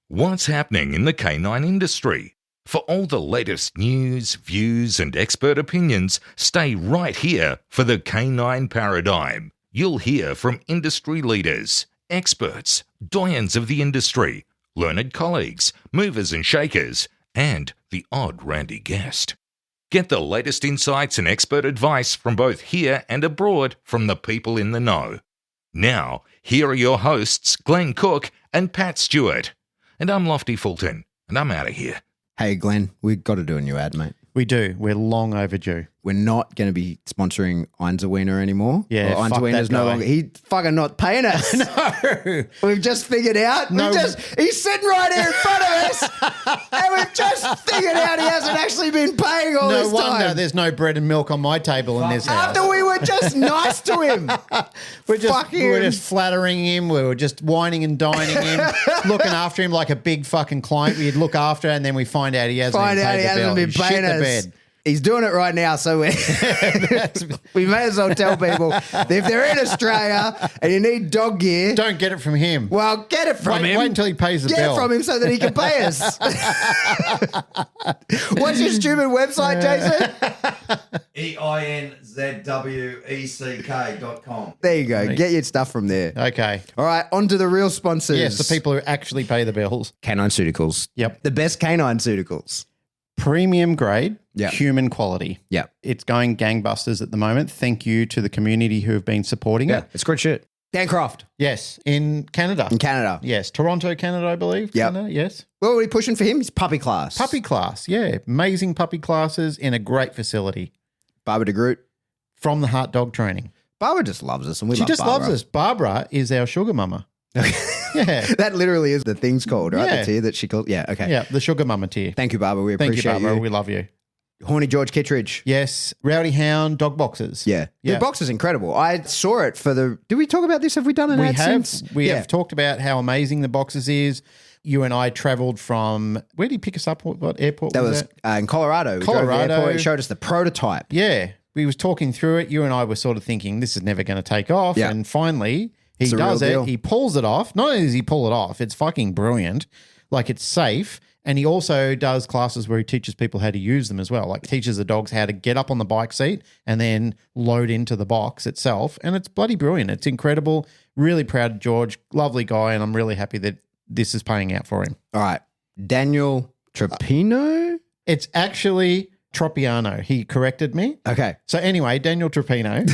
What's happening in the canine industry? For all the latest news, views, and expert opinions, stay right here for the Canine Paradigm. You'll hear from industry leaders, experts, doyens of the industry, learned colleagues, movers and shakers, and the odd randy guest. Get the latest insights and expert advice from both here and abroad from the people in the know. Now, here are your hosts, Glenn Cook and Pat Stewart. And I'm Lofty Fulton, and I'm out of here. Hey, Glenn, we've got to do a new ad, mate. We do. We're long overdue. We're not going to be sponsoring Einzelwiener anymore. Yeah, well, fuck Einzelwiener's that no guy. longer. He's fucking not paying us. No. We've just figured out. No. He's sitting right here in front of us, and we've just figured out he hasn't actually been paying all No this wonder time. there's no bread and milk on my table in this house. After we were just nice to him. We're Fuck him. just flattering him. We were just whining and dining him, looking after him like a big fucking client we'd look after, and then we find out he hasn't Find even out paid he the hasn't bill. been He shit paying the us. bed. He's doing it right now, so we may as well tell people that if they're in Australia and you need dog gear, Don't get it from him. well, get it from him. Wait until he pays the Get bill. it from him so that he can pay us. What's your stupid website, Jason? EINZWECK.com. There you go. Get your stuff from there. Okay. All right, on to the real sponsors. Yes, the people who actually pay the bills. Canine Ceuticals. Yep. The best canine Ceuticals. Premium grade, Yeah. human quality. Yeah. It's going gangbusters at the moment. Thank you to the community who have been supporting it. It's good shit. Dan Croft Yes, in Canada. in Canada. Yes, Toronto, Canada, I believe. Yep. Canada, yes. What are we pushing for him? He's puppy class. Puppy class, yeah. Amazing puppy classes in a great facility Barbara de Groot. from the Heart Dog Training. Barbara just loves us, and we She love just Barbara. loves us. Barbara is our sugar mama. Yeah. That literally is the thing's called, right? Yeah. The tier that she called. Yeah, okay. Yeah, the sugar mama tier. Thank you, Barbara. We Thank you, appreciate Barbara. you. We love you. Horny George Kittredge. Yes, Rowdy Hound dog boxes. Yeah. Yeah. The box is incredible. I saw it for the... Did we talk about this? Have we done an We ad have since? we Yeah. have talked about how amazing the boxes is. You and I travelled from where did he pick us up? What airport That was that? in Colorado. We drove to the Colorado. airport. He showed us the prototype. Yeah, we was talking through it. You and I were sort of thinking this is never going to take off, Yeah. and finally he It's a does real it. deal. He pulls it off. Not only does he pull it off, it's fucking brilliant. Like it's safe, and he also does classes where he teaches people how to use them as well. Like teaches the dogs how to get up on the bike seat and then load into the box itself, and it's bloody brilliant. It's incredible. Really proud of George, lovely guy, and I'm really happy that this is paying out for him. All right. Daniel Trapino? It's actually Tropiano. He corrected me. Okay. So anyway, Daniel Trapino,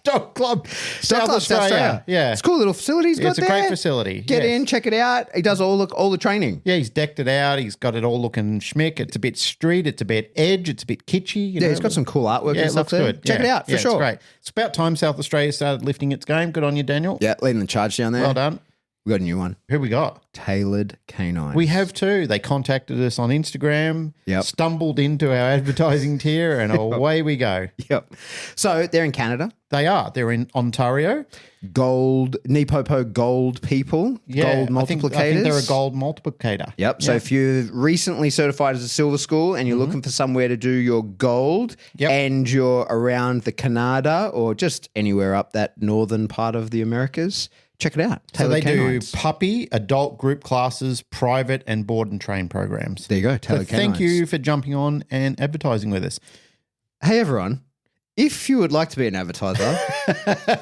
Dog Club, South Australia. Yeah, It's a cool little facility he's got it's a there. great facility. Get yes. in, check it out. He does all the training. Yeah, he's decked it out. He's got it all looking schmick. It's a bit street. It's a bit edge. It's a bit kitschy. Yeah, he's got some cool artwork Yeah, and it stuff looks there. good. Check Yeah. it out for Yeah, sure. It's great. It's about time South Australia started lifting its game. Good on you, Daniel. Yeah, leading the charge down there. Well done. We got a new one. Who we got? Tailored Canines. We have two. They contacted us on Instagram, Yep. stumbled into our advertising tier, and away we go. Yep. So they're in Canada. They are. They're in Ontario. Gold, Nipopo gold people. Yeah, Gold multiplicators. I think they're a gold multiplicator. Yep. So if you're recently certified as a silver school and you're looking for somewhere to do your gold Yep. and you're around the Canada or just anywhere up that northern part of the Americas, check it out. So they Tailored Canines. do puppy, adult group classes, private and board and train programs. There you go. So Tailored thank Canines. you for jumping on and advertising with us. Hey, everyone. If you would like to be an advertiser,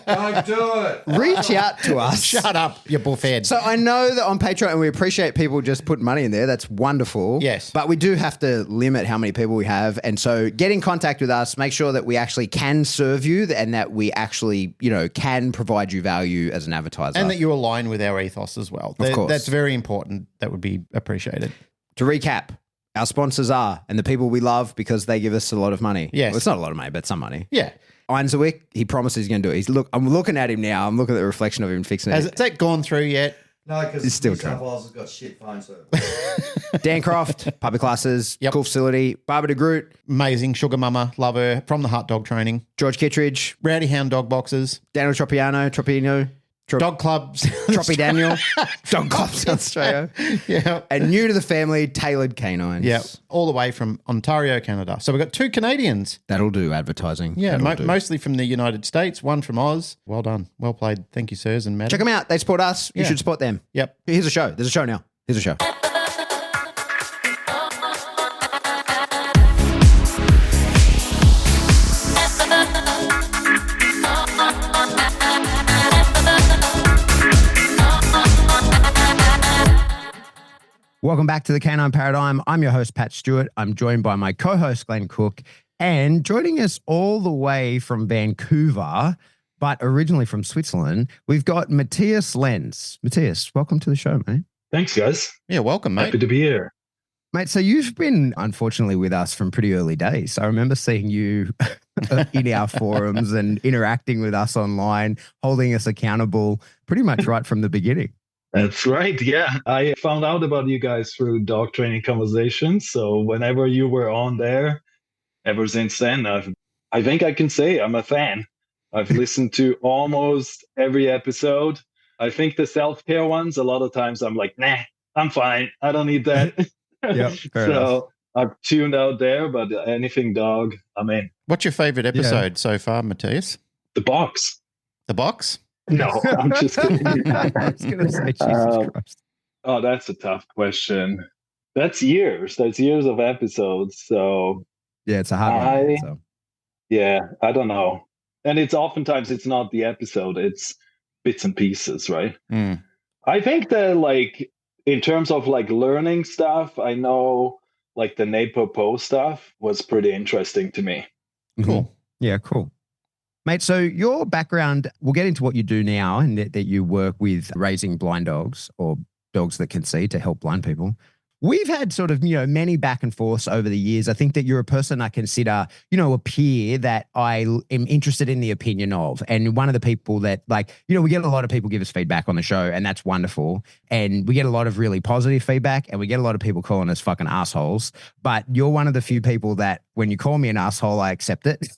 Don't do it. reach out to us. Shut up, you bullfed. So I know that on Patreon, and we appreciate people just putting money in there. That's wonderful. Yes. But we do have to limit how many people we have. And so get in contact with us. Make sure that we actually can serve you and that we actually, can provide you value as an advertiser. And that you align with our ethos as well. Of course. That's very important. That would be appreciated. To recap, our sponsors are, and the people we love because they give us a lot of money. Yes. Well, it's not a lot of money, but some money. Yeah. Einzelwick, he promised he's going to do it. I'm looking at him now. I'm looking at the reflection of him fixing Has it. that gone through yet? No, because It's still New South trying. Wales has got shit phone service. Dan Croft, puppy classes, Yep. cool facility. Barbara de Groot, Amazing. Sugar Mama. Love her. From the Heart Dog Training. George Kittredge, Rowdy Hound dog boxes. Daniel Tropino, Dog Club. Troppy Daniel, Dog Club South Australia. Yeah. And new to the family, Tailored Canines. Yeah. All the way from Ontario, Canada. So we've got 2 Canadians. That'll do advertising. Yeah, That'll do. mostly from the United States, one from Oz. Well done. Well played. Thank you, sirs and madam. Check them out. They support us. You Yeah. should support them. Yep. Here's a show. There's a show now. Here's a show. Welcome back to the Canine Paradigm. I'm your host, Pat Stewart. I'm joined by my co-host, Glenn Cook, and joining us all the way from Vancouver, but originally from Switzerland, we've got Matthias Lenz. Matthias, welcome to the show, mate. Thanks, guys. Yeah, welcome, mate. Happy to be here. Mate, so you've been, unfortunately, with us from pretty early days. I remember seeing you in our forums and interacting with us online, holding us accountable pretty much right from the beginning. That's right. Yeah. I found out about you guys through dog training conversations. So whenever you were on there, ever since then, I think I can say I'm a fan. I've listened to almost every episode. I think the self-care ones, a lot of times I'm like, nah, I'm fine. I don't need that. Yeah, fair enough. So I've tuned out there, but anything dog, I'm in. What's your favorite episode so far, Matthias? The box. The box? No, I'm just kidding. I was going to say, Jesus Christ. Oh, that's a tough question. That's years. That's years of episodes. So Yeah, it's a hard one. So. yeah, I don't know. And it's oftentimes it's not the episode, it's bits and pieces, right? Mm. I think that like in terms of like learning stuff, I know like the Napo stuff was pretty interesting to me. Cool. Yeah, cool. Mate, so your background, we'll get into what you do now and that you work with raising blind dogs or dogs that can see to help blind people. We've had sort of, many back and forths over the years. I think that you're a person I consider, a peer that I am interested in the opinion of. And one of the people that we get a lot of people give us feedback on the show and that's wonderful. And we get a lot of really positive feedback and we get a lot of people calling us fucking assholes. But you're one of the few people that when you call me an asshole, I accept it.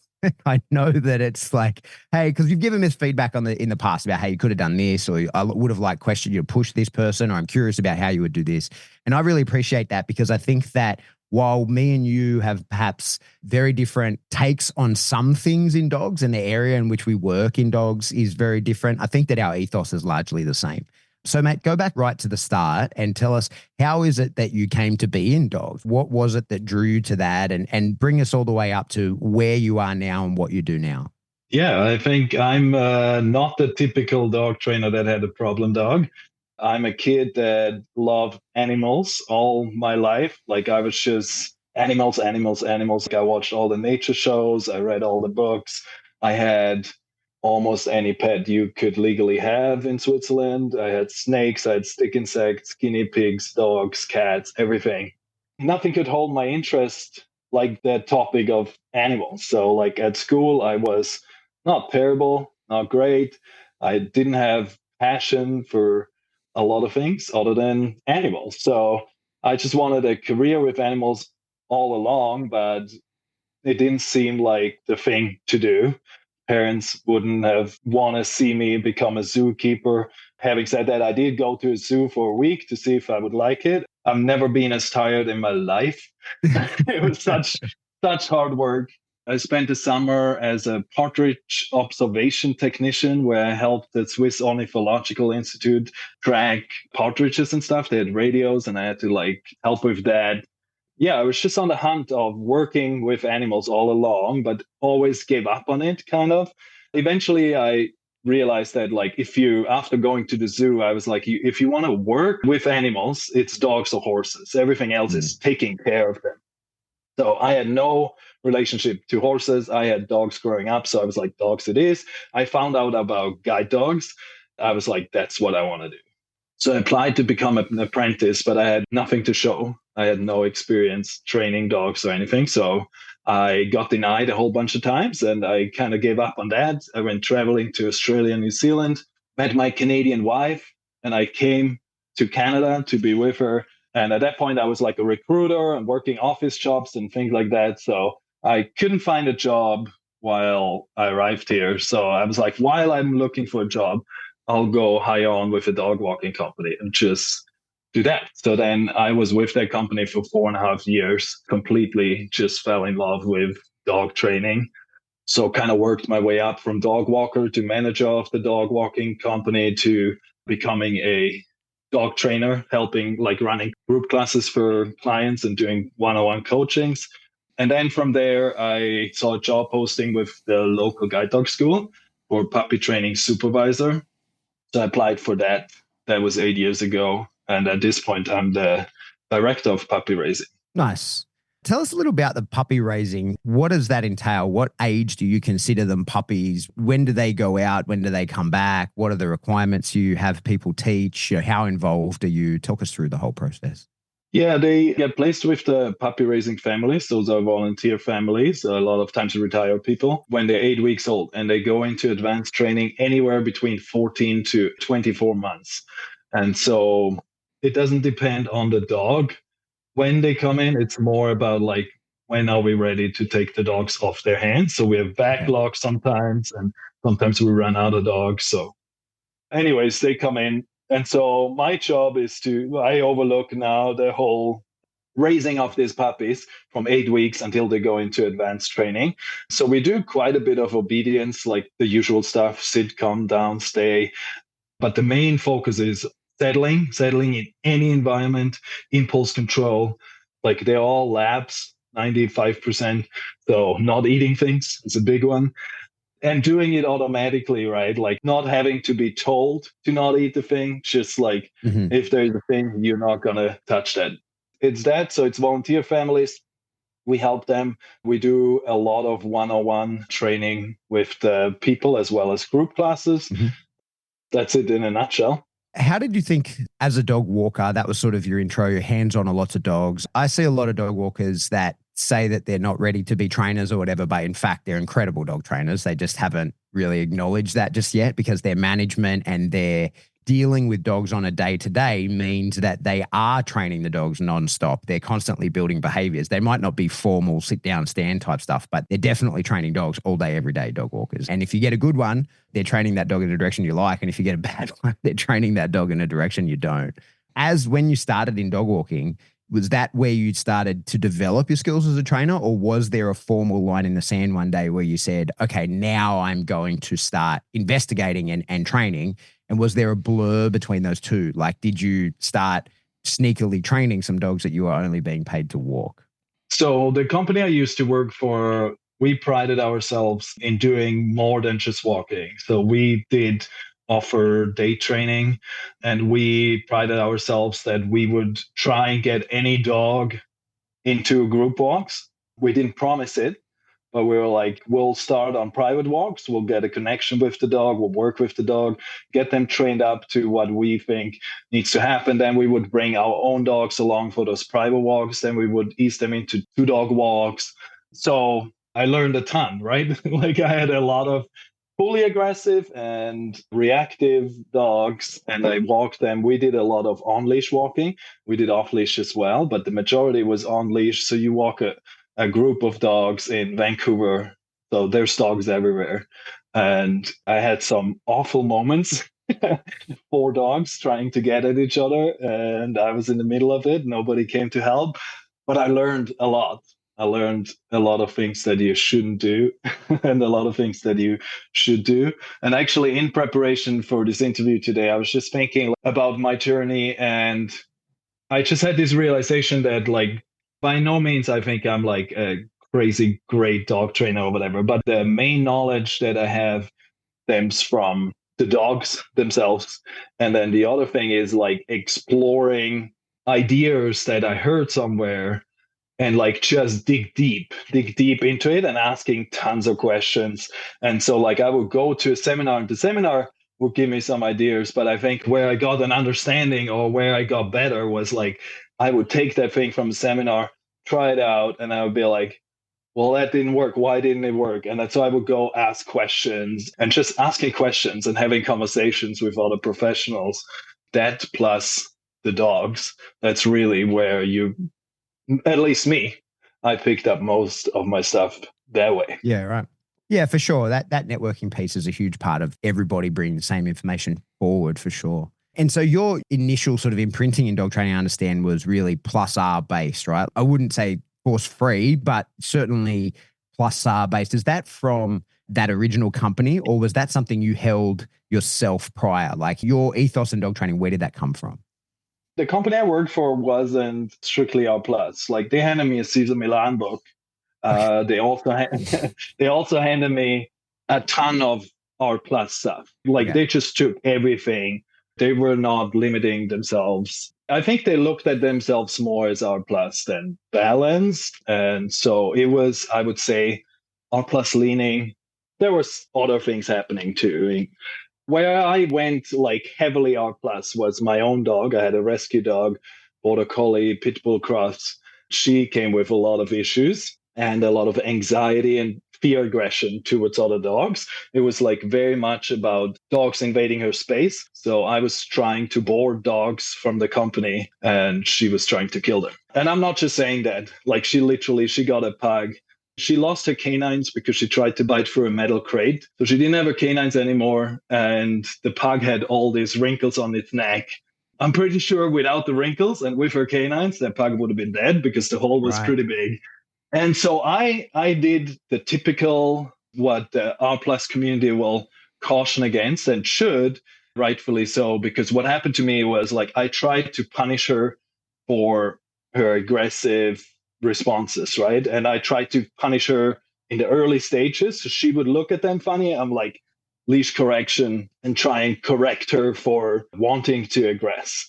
I know that it's like, hey, because you've given us feedback in the past about how you could have done this, or I would have questioned you to push this person, or I'm curious about how you would do this. And I really appreciate that because I think that while me and you have perhaps very different takes on some things in dogs and the area in which we work in dogs is very different, I think that our ethos is largely the same. So, mate, go back right to the start and tell us, how is it that you came to be in dogs? What was it that drew you to that? And bring us all the way up to where you are now and what you do now. Yeah, I think I'm not the typical dog trainer that had a problem dog. I'm a kid that loved animals all my life. Like I was just animals. I watched all the nature shows. I read all the books. I had almost any pet you could legally have in Switzerland. I had snakes, I had stick insects, guinea pigs, dogs, cats, everything. Nothing could hold my interest like that topic of animals. So like at school, I was not terrible, not great. I didn't have passion for a lot of things other than animals. So I just wanted a career with animals all along, but it didn't seem like the thing to do. Parents wouldn't have want to see me become a zookeeper. Having said that, I did go to a zoo for a week to see if I would like it. I've never been as tired in my life. It was such hard work. I spent the summer as a partridge observation technician where I helped the Swiss Ornithological Institute track partridges and stuff. They had radios and I had to help with that. Yeah, I was just on the hunt of working with animals all along, but always gave up on it, kind of. Eventually, I realized that, after going to the zoo, I was like, if you want to work with animals, it's dogs or horses. Everything else is taking care of them. So I had no relationship to horses. I had dogs growing up, so I was like, dogs it is. I found out about guide dogs. I was like, that's what I want to do. So I applied to become an apprentice, but I had nothing to show. I had no experience training dogs or anything. So I got denied a whole bunch of times and I kind of gave up on that. I went traveling to Australia and New Zealand, met my Canadian wife, and I came to Canada to be with her. And at that point, I was like a recruiter and working office jobs and things like that. So I couldn't find a job while I arrived here. So I was like, while I'm looking for a job, I'll go hire on with a dog walking company and just do that. So then I was with that company for 4.5 years, completely just fell in love with dog training. So kind of worked my way up from dog walker to manager of the dog walking company to becoming a dog trainer, helping like running group classes for clients and doing one-on-one coachings. And then from there, I saw a job posting with the local guide dog school for puppy training supervisor. So I applied for that. That was 8 years ago. And at this point, I'm the director of puppy raising. Nice. Tell us a little about the puppy raising. What does that entail? What age do you consider them puppies? When do they go out? When do they come back? What are the requirements you have people teach? How involved are you? Talk us through the whole process. Yeah, they get placed with the puppy raising families. Those are volunteer families, a lot of times retired people, when they're 8 weeks old, and they go into advanced training anywhere between 14 to 24 months. And so it doesn't depend on the dog. When they come in, it's more about like, when are we ready to take the dogs off their hands? So we have backlogs sometimes, and sometimes we run out of dogs. So anyways, they come in. And so my job is I overlook now the whole raising of these puppies from 8 weeks until they go into advanced training. So we do quite a bit of obedience, like the usual stuff, sit, calm down, stay. But the main focus is settling in any environment, impulse control. Like they're all labs, 95%. So not eating things is a big one. And doing it automatically, right? Like not having to be told to not eat the thing, just like if there's a thing, you're not going to touch that. It's that. So it's volunteer families. We help them. We do a lot of one-on-one training with the people as well as group classes. That's it in a nutshell. How did you think as a dog walker, that was sort of your intro, your hands-on a lots of dogs. I see a lot of dog walkers that say that they're not ready to be trainers or whatever, but in fact, they're incredible dog trainers. They just haven't really acknowledged that just yet because their management and their dealing with dogs on a day-to-day means that they are training the dogs nonstop. They're constantly building behaviors. They might not be formal sit down, stand type stuff, but they're definitely training dogs all day, every day, dog walkers. And if you get a good one, they're training that dog in a direction you like. And if you get a bad one, they're training that dog in a direction you don't. As when you started in dog walking, was that where you started to develop your skills as a trainer, or was there a formal line in the sand one day where you said, okay, now I'm going to start investigating and training? And was there a blur between those two? Like, did you start sneakily training some dogs that you were only being paid to walk? So the company I used to work for, we prided ourselves in doing more than just walking. So we did offer day training, and we prided ourselves that we would try and get any dog into group walks. We didn't promise it, but we were like, we'll start on private walks. We'll get a connection with the dog. We'll work with the dog, get them trained up to what we think needs to happen. Then we would bring our own dogs along for those private walks. Then we would ease them into 2-dog walks. So I learned a ton, right? Like I had a lot of fully aggressive and reactive dogs, and I walked them. We did a lot of on-leash walking. We did off-leash as well, but the majority was on-leash. So you walk a group of dogs in Vancouver. So there's dogs everywhere. And I had some awful moments, 4 dogs trying to get at each other. And I was in the middle of it. Nobody came to help, but I learned a lot. I learned a lot of things that you shouldn't do and a lot of things that you should do. And actually, in preparation for this interview today, I was just thinking about my journey, and I just had this realization that, like, by no means I think I'm like a crazy great dog trainer or whatever, but the main knowledge that I have stems from the dogs themselves. And then the other thing is like exploring ideas that I heard somewhere, and like just dig deep into it and asking tons of questions. And so like I would go to a seminar, and the seminar would give me some ideas, but I think where I got an understanding or where I got better was like I would take that thing from the seminar, try it out, and I would be like, well, that didn't work. Why didn't it work? And so I would go ask questions, and just asking questions and having conversations with other professionals. That plus the dogs, that's really where you, at least me, I picked up most of my stuff that way. Yeah, right. Yeah, for sure. That networking piece is a huge part of everybody bringing the same information forward, for sure. And so your initial sort of imprinting in dog training, I understand, was really plus R based, right? I wouldn't say force free, but certainly plus R based. Is that from that original company, or was that something you held yourself prior? Like your ethos in dog training, where did that come from? The company I worked for wasn't strictly R plus. Like they handed me a Cesar Milan book. They also they also handed me a ton of R plus stuff. Like Yeah. they just took everything. They were not limiting themselves. I think they looked at themselves more as R plus than balanced. And so it was, I would say, R plus leaning. There was other things happening too. Where I went like heavily R plus was my own dog. I had a rescue dog, border collie, pit bull cross. She came with a lot of issues and a lot of anxiety and fear aggression towards other dogs. It was like very much about dogs invading her space. So I was trying to board dogs from the company and she was trying to kill them. And I'm not just saying that. Like she got a pug. She lost her canines because she tried to bite through a metal crate. So she didn't have her canines anymore. And the pug had all these wrinkles on its neck. I'm pretty sure without the wrinkles and with her canines, that pug would have been dead because the hole was pretty big. And so I did the typical, what the R plus community will caution against and should, rightfully so, because what happened to me was like I tried to punish her for her aggressive responses, right? And I tried to punish her in the early stages. So she would look at them funny. I'm like, leash correction and try and correct her for wanting to aggress.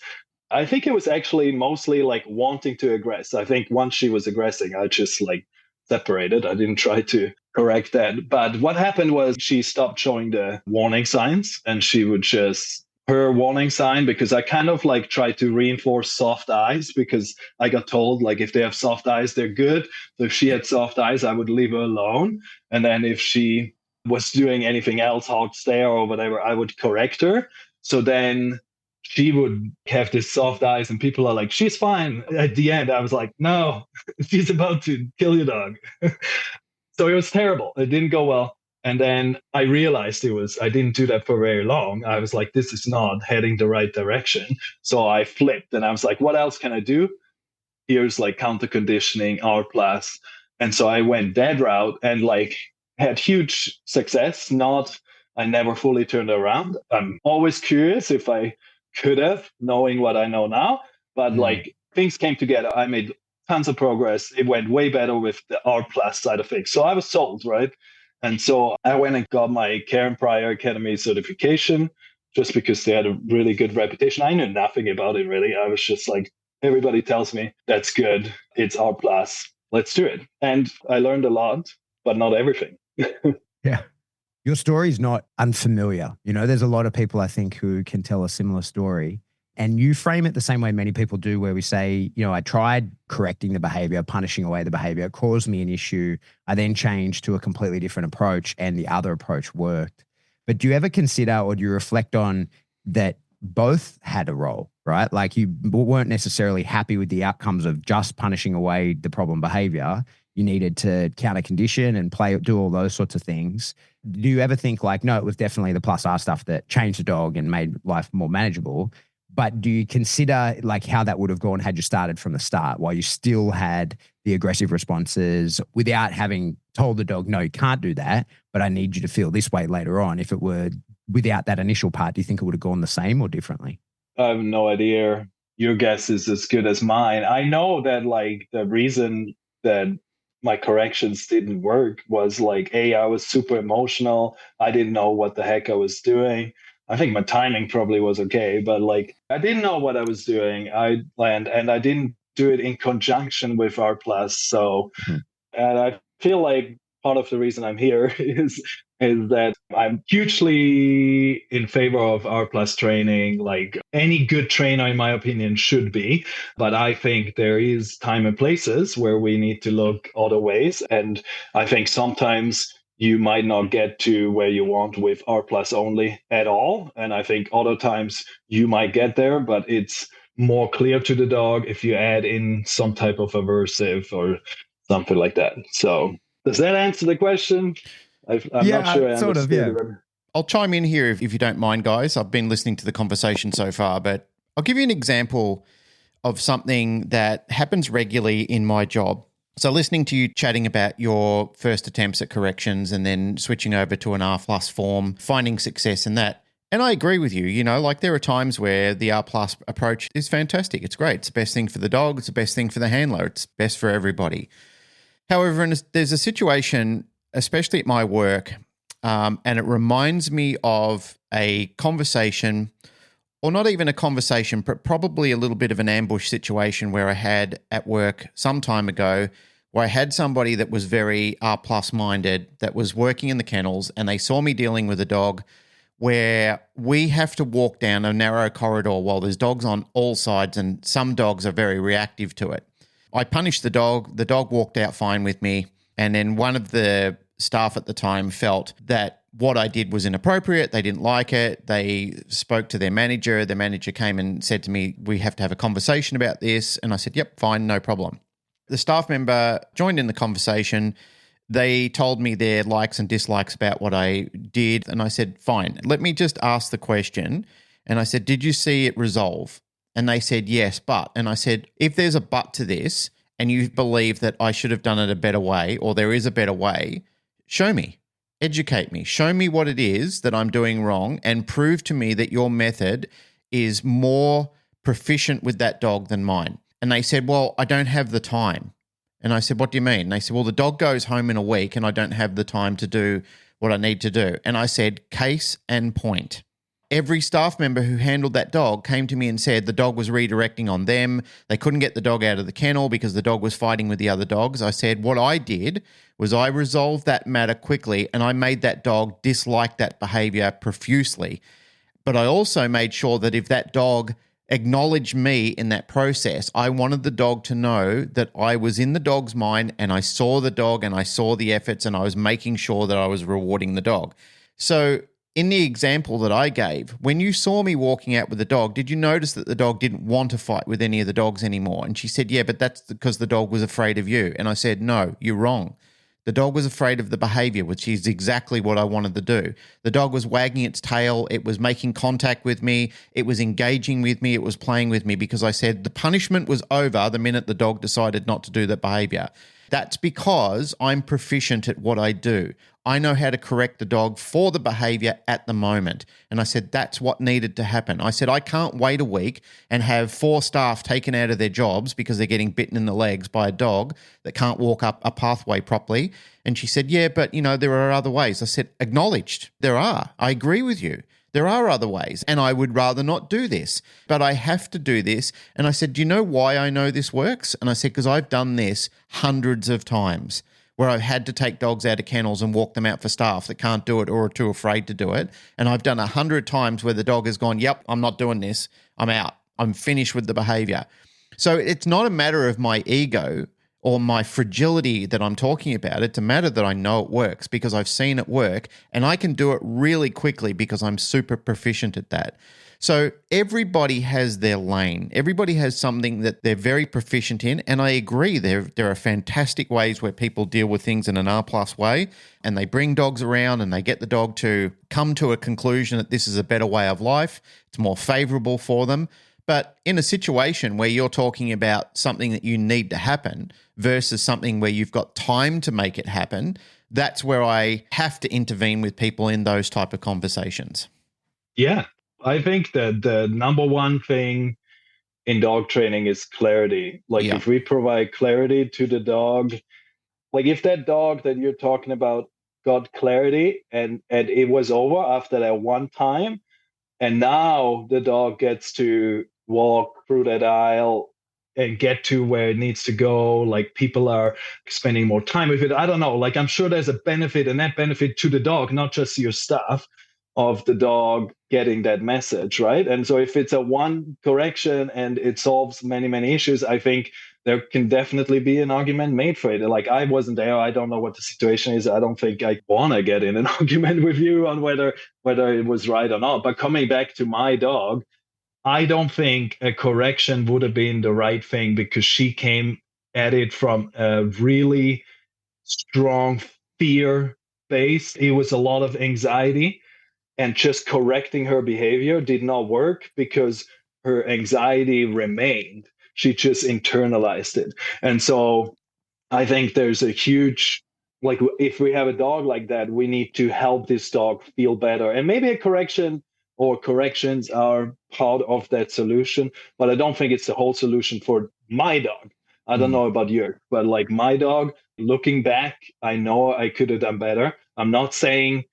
I think it was actually mostly like wanting to aggress. I think once she was aggressing, I just like separated. I didn't try to correct that. But what happened was she stopped showing the warning signs and she would just her warning sign, because I kind of like tried to reinforce soft eyes because I got told like if they have soft eyes, they're good. So if she had soft eyes, I would leave her alone. And then if she was doing anything else, hard stare or whatever, I would correct her. So then she would have this soft eyes and people are like, she's fine. At the end, I was like, no, she's about to kill your dog. So it was terrible. It didn't go well. And then I realized I didn't do that for very long. I was like, this is not heading the right direction. So I flipped and I was like, what else can I do? Here's like counter conditioning, R plus. And so I went that route and like had huge success. I never fully turned around. I'm always curious if I could have, knowing what I know now. But like things came together. I made tons of progress. It went way better with the R plus side of things. So I was sold, right? And so I went and got my Karen Pryor Academy certification just because they had a really good reputation. I knew nothing about it really. I was just like, everybody tells me that's good. It's R plus. Let's do it. And I learned a lot, but not everything. Yeah. Your story is not unfamiliar. You know, there's a lot of people I think who can tell a similar story. And you frame it the same way many people do, where we say, you know, I tried correcting the behavior, punishing away the behavior. It caused me an issue. I then changed to a completely different approach and the other approach worked. But do you ever consider or do you reflect on that both had a role, right? Like you weren't necessarily happy with the outcomes of just punishing away the problem behavior. You needed to counter condition and do all those sorts of things. Do you ever think like, no, it was definitely the plus R stuff that changed the dog and made life more manageable? But do you consider like how that would have gone had you started from the start while you still had the aggressive responses without having told the dog, no, you can't do that, but I need you to feel this way later on? If it were without that initial part, do you think it would have gone the same or differently? I have no idea. Your guess is as good as mine. I know that like the reason that my corrections didn't work was like, I was super emotional. I didn't know what the heck I was doing. I think my timing probably was okay, but like I didn't know what I was doing. And I didn't do it in conjunction with R plus. So, and I feel like part of the reason I'm here is that I'm hugely in favor of R plus training. Like any good trainer, in my opinion, should be. But I think there is time and places where we need to look other ways. And I think sometimes you might not get to where you want with R plus only at all. And I think other times you might get there, but it's more clear to the dog if you add in some type of aversive or something like that. So does that answer the question? I'm not sure I sort of, understood yeah. it. I'll chime in here if you don't mind, guys. I've been listening to the conversation so far, but I'll give you an example of something that happens regularly in my job. So listening to you chatting about your first attempts at corrections and then switching over to an R plus form, finding success in that. And I agree with you, like there are times where the R plus approach is fantastic. It's great. It's the best thing for the dog. It's the best thing for the handler. It's best for everybody. However, there's a situation, especially at my work, and it reminds me of a conversation, or not even a conversation, but probably a little bit of an ambush situation where I had at work some time ago, where I had somebody that was very R plus minded, that was working in the kennels, and they saw me dealing with a dog where we have to walk down a narrow corridor while there's dogs on all sides, and some dogs are very reactive to it. I punished the dog. The dog walked out fine with me. And then one of the staff at the time felt that what I did was inappropriate. They didn't like it. They spoke to their manager. The manager came and said to me, we have to have a conversation about this. And I said, yep, fine, no problem. The staff member joined in the conversation. They told me their likes and dislikes about what I did. And I said, fine, let me just ask the question. And I said, did you see it resolve? And they said, yes, but. And I said, if there's a but to this and you believe that I should have done it a better way, or there is a better way, show me, educate me, show me what it is that I'm doing wrong, and prove to me that your method is more proficient with that dog than mine. And they said, well, I don't have the time. And I said, what do you mean? And they said, well, the dog goes home in a week and I don't have the time to do what I need to do. And I said, case and point. Every staff member who handled that dog came to me and said the dog was redirecting on them. They couldn't get the dog out of the kennel because the dog was fighting with the other dogs. I said, what I did was I resolved that matter quickly and I made that dog dislike that behavior profusely. But I also made sure that if that dog acknowledged me in that process, I wanted the dog to know that I was in the dog's mind and I saw the dog and I saw the efforts and I was making sure that I was rewarding the dog. So in the example that I gave, when you saw me walking out with the dog, did you notice that the dog didn't want to fight with any of the dogs anymore? And she said, yeah, but that's because the dog was afraid of you. And I said, no, you're wrong. The dog was afraid of the behavior, which is exactly what I wanted to do. The dog was wagging its tail. It was making contact with me. It was engaging with me. It was playing with me because I said the punishment was over the minute the dog decided not to do that behavior. That's because I'm proficient at what I do. I know how to correct the dog for the behavior at the moment. And I said, that's what needed to happen. I said, I can't wait a week and have 4 staff taken out of their jobs because they're getting bitten in the legs by a dog that can't walk up a pathway properly. And she said, yeah, but there are other ways. I said, acknowledged. There are. I agree with you. There are other ways, and I would rather not do this, but I have to do this. And I said, do you know why I know this works? And I said, because I've done this hundreds of times where I've had to take dogs out of kennels and walk them out for staff that can't do it or are too afraid to do it. And I've done 100 times where the dog has gone, yep, I'm not doing this. I'm out. I'm finished with the behavior. So it's not a matter of my ego or my fragility that I'm talking about. It's a matter that I know it works because I've seen it work and I can do it really quickly because I'm super proficient at that. So everybody has their lane. Everybody has something that they're very proficient in. And I agree, there are fantastic ways where people deal with things in an R+ way, and they bring dogs around and they get the dog to come to a conclusion that this is a better way of life. It's more favorable for them. But in a situation where you're talking about something that you need to happen versus something where you've got time to make it happen, that's where I have to intervene with people in those type of conversations. Yeah, I think that the number one thing in dog training is clarity. If we provide clarity to the dog, like if that dog that you're talking about got clarity and it was over after that one time, and now the dog gets to walk through that aisle and get to where it needs to go. Like people are spending more time with it. I don't know. Like I'm sure there's a benefit, and that benefit to the dog, not just your staff, of the dog getting that message, right? And so if it's a one correction and it solves many, many issues, I think there can definitely be an argument made for it. Like I wasn't there. I don't know what the situation is. I don't think I want to get in an argument with you on whether it was right or not. But coming back to my dog, I don't think a correction would have been the right thing because she came at it from a really strong fear based. It was a lot of anxiety, and just correcting her behavior did not work because her anxiety remained. She just internalized it. And so I think there's a huge, like, if we have a dog like that, we need to help this dog feel better. And maybe a correction or corrections are part of that solution, but I don't think it's the whole solution for my dog. I don't know about yours, but like my dog, looking back, I know I could have done better. I'm not saying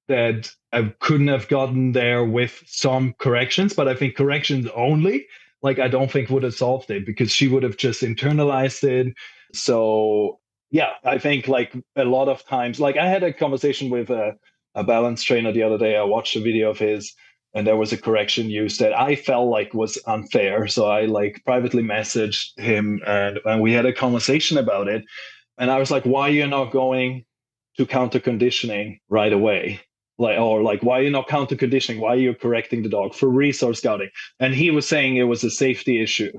that I couldn't have gotten there with some corrections, but I think corrections only, like, I don't think would have solved it because she would have just internalized it. So yeah, I think like a lot of times, like I had a conversation with a balance trainer the other day. I watched a video of his and there was a correction used that I felt like was unfair. So I like privately messaged him and we had a conversation about it. And I was like, why are you not going to counter conditioning right away? Like, or like, why are you not counter conditioning? Why are you correcting the dog for resource scouting? And he was saying it was a safety issue.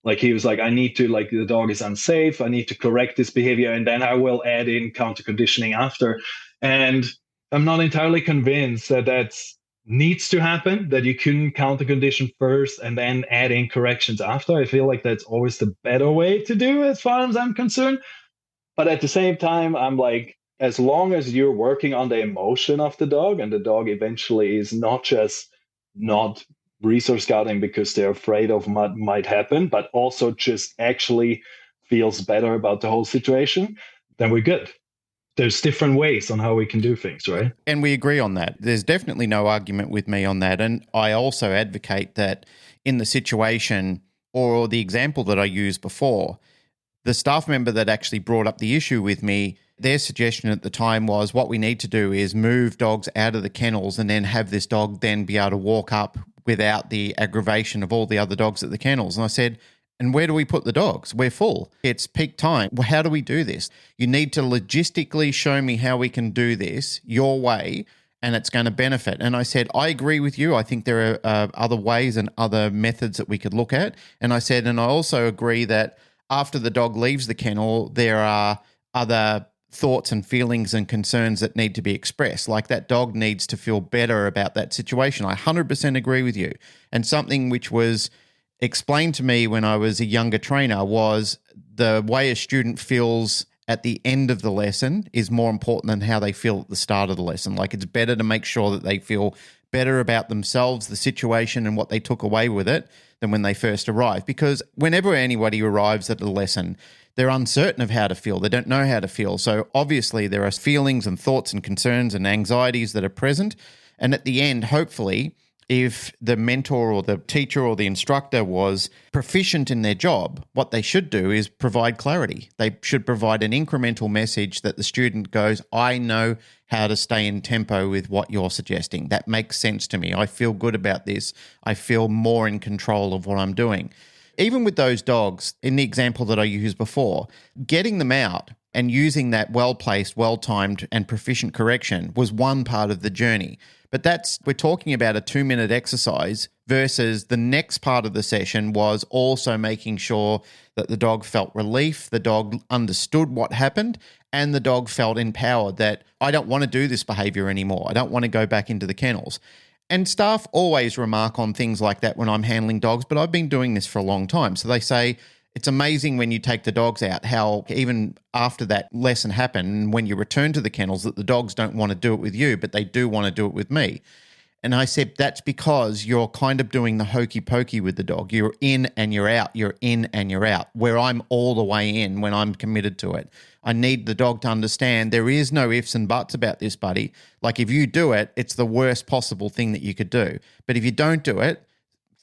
Like he was like, I need to, like, the dog is unsafe. I need to correct this behavior, and then I will add in counter conditioning after. And I'm not entirely convinced that that needs to happen, that you can counter condition first and then add in corrections after. I feel like that's always the better way to do as far as I'm concerned. But at the same time, I'm like, as long as you're working on the emotion of the dog and the dog eventually is not just not resource scouting because they're afraid of what might happen, but also just actually feels better about the whole situation, then we're good. There's different ways on how we can do things, right? And we agree on that. There's definitely no argument with me on that. And I also advocate that in the situation or the example that I used before, the staff member that actually brought up the issue with me, their suggestion at the time was what we need to do is move dogs out of the kennels and then have this dog then be able to walk up without the aggravation of all the other dogs at the kennels. And I said, and where do we put the dogs? We're full. It's peak time. Well, how do we do this? You need to logistically show me how we can do this your way, and it's going to benefit. And I said, I agree with you. I think there are other ways and other methods that we could look at. And I said, and I also agree that after the dog leaves the kennel, there are other thoughts and feelings and concerns that need to be expressed. Like that dog needs to feel better about that situation. I 100% agree with you. And something which was explained to me when I was a younger trainer was the way a student feels at the end of the lesson is more important than how they feel at the start of the lesson. Like it's better to make sure that they feel better about themselves, the situation, and what they took away with it than when they first arrived. Because whenever anybody arrives at a lesson, they're uncertain of how to feel. They don't know how to feel. So obviously there are feelings and thoughts and concerns and anxieties that are present. And at the end, hopefully, if the mentor or the teacher or the instructor was proficient in their job, what they should do is provide clarity. They should provide an incremental message that the student goes, I know how to stay in tempo with what you're suggesting. That makes sense to me. I feel good about this. I feel more in control of what I'm doing. Even with those dogs, in the example that I used before, getting them out and using that well-placed, well-timed and proficient correction was one part of the journey. But we're talking about a 2-minute exercise versus the next part of the session was also making sure that the dog felt relief, the dog understood what happened, and the dog felt empowered that I don't want to do this behavior anymore. I don't want to go back into the kennels. And staff always remark on things like that when I'm handling dogs, but I've been doing this for a long time. So they say, it's amazing when you take the dogs out, how even after that lesson happened, when you return to the kennels, that the dogs don't want to do it with you, but they do want to do it with me. And I said, that's because you're kind of doing the hokey pokey with the dog. You're in and you're out. You're in and you're out, where I'm all the way in when I'm committed to it. I need the dog to understand there is no ifs and buts about this, buddy. Like if you do it, it's the worst possible thing that you could do. But if you don't do it,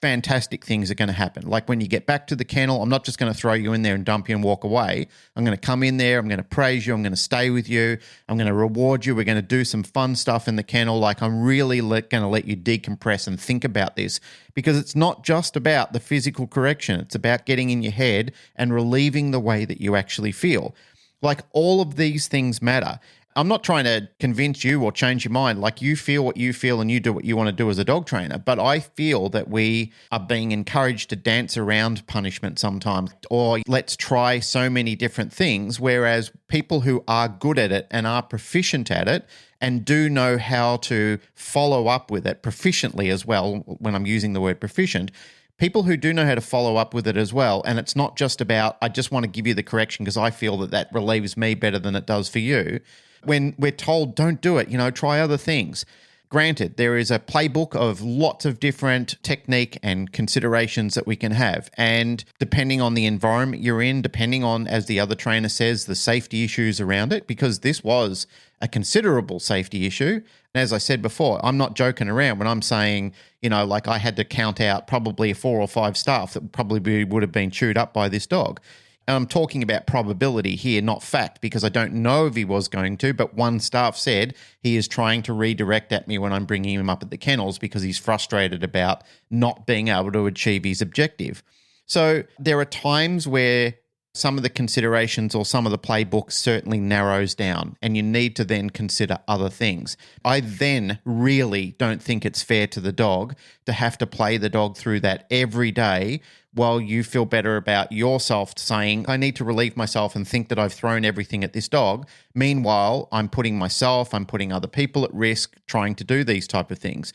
fantastic things are going to happen. Like when you get back to the kennel, I'm not just going to throw you in there and dump you and walk away. I'm going to come in there. I'm going to praise you. I'm going to stay with you. I'm going to reward you. We're going to do some fun stuff in the kennel. Like I'm really going to let you decompress and think about this, because it's not just about the physical correction. It's about getting in your head and relieving the way that you actually feel. Like all of these things matter. I'm not trying to convince you or change your mind. Like, you feel what you feel and you do what you want to do as a dog trainer. But I feel that we are being encouraged to dance around punishment sometimes, or let's try so many different things. Whereas people who are good at it and are proficient at it and do know how to follow up with it proficiently as well, when I'm using the word proficient, people who do know how to follow up with it as well. And it's not just about, I just want to give you the correction because I feel that relieves me better than it does for you. When we're told, don't do it, try other things. Granted, there is a playbook of lots of different technique and considerations that we can have. And depending on the environment you're in, depending on, as the other trainer says, the safety issues around it, because this was a considerable safety issue. And as I said before, I'm not joking around when I'm saying, like I had to count out probably 4 or 5 staff that probably would have been chewed up by this dog. And I'm talking about probability here, not fact, because I don't know if he was going to, but one staff said he is trying to redirect at me when I'm bringing him up at the kennels because he's frustrated about not being able to achieve his objective. So there are times where some of the considerations or some of the playbook certainly narrows down, and you need to then consider other things. I then really don't think it's fair to the dog to have to play the dog through that every day while you feel better about yourself saying, I need to relieve myself and think that I've thrown everything at this dog. Meanwhile, I'm putting other people at risk trying to do these type of things.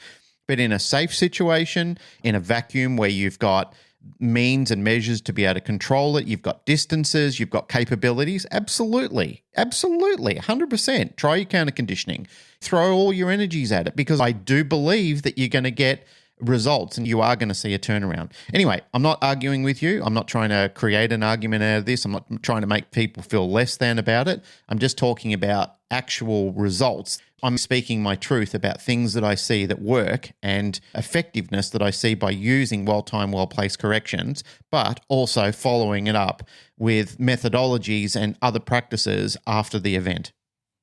But in a safe situation, in a vacuum where you've got means and measures to be able to control it, you've got distances, you've got capabilities, absolutely, 100%. Try your counter conditioning. Throw all your energies at it, because I do believe that you're going to get results and you are going to see a turnaround. Anyway, I'm not arguing with you. I'm not trying to create an argument out of this. I'm not trying to make people feel less than about it. I'm just talking about actual results. I'm speaking my truth about things that I see that work and effectiveness that I see by using well-timed, well-placed corrections, but also following it up with methodologies and other practices after the event.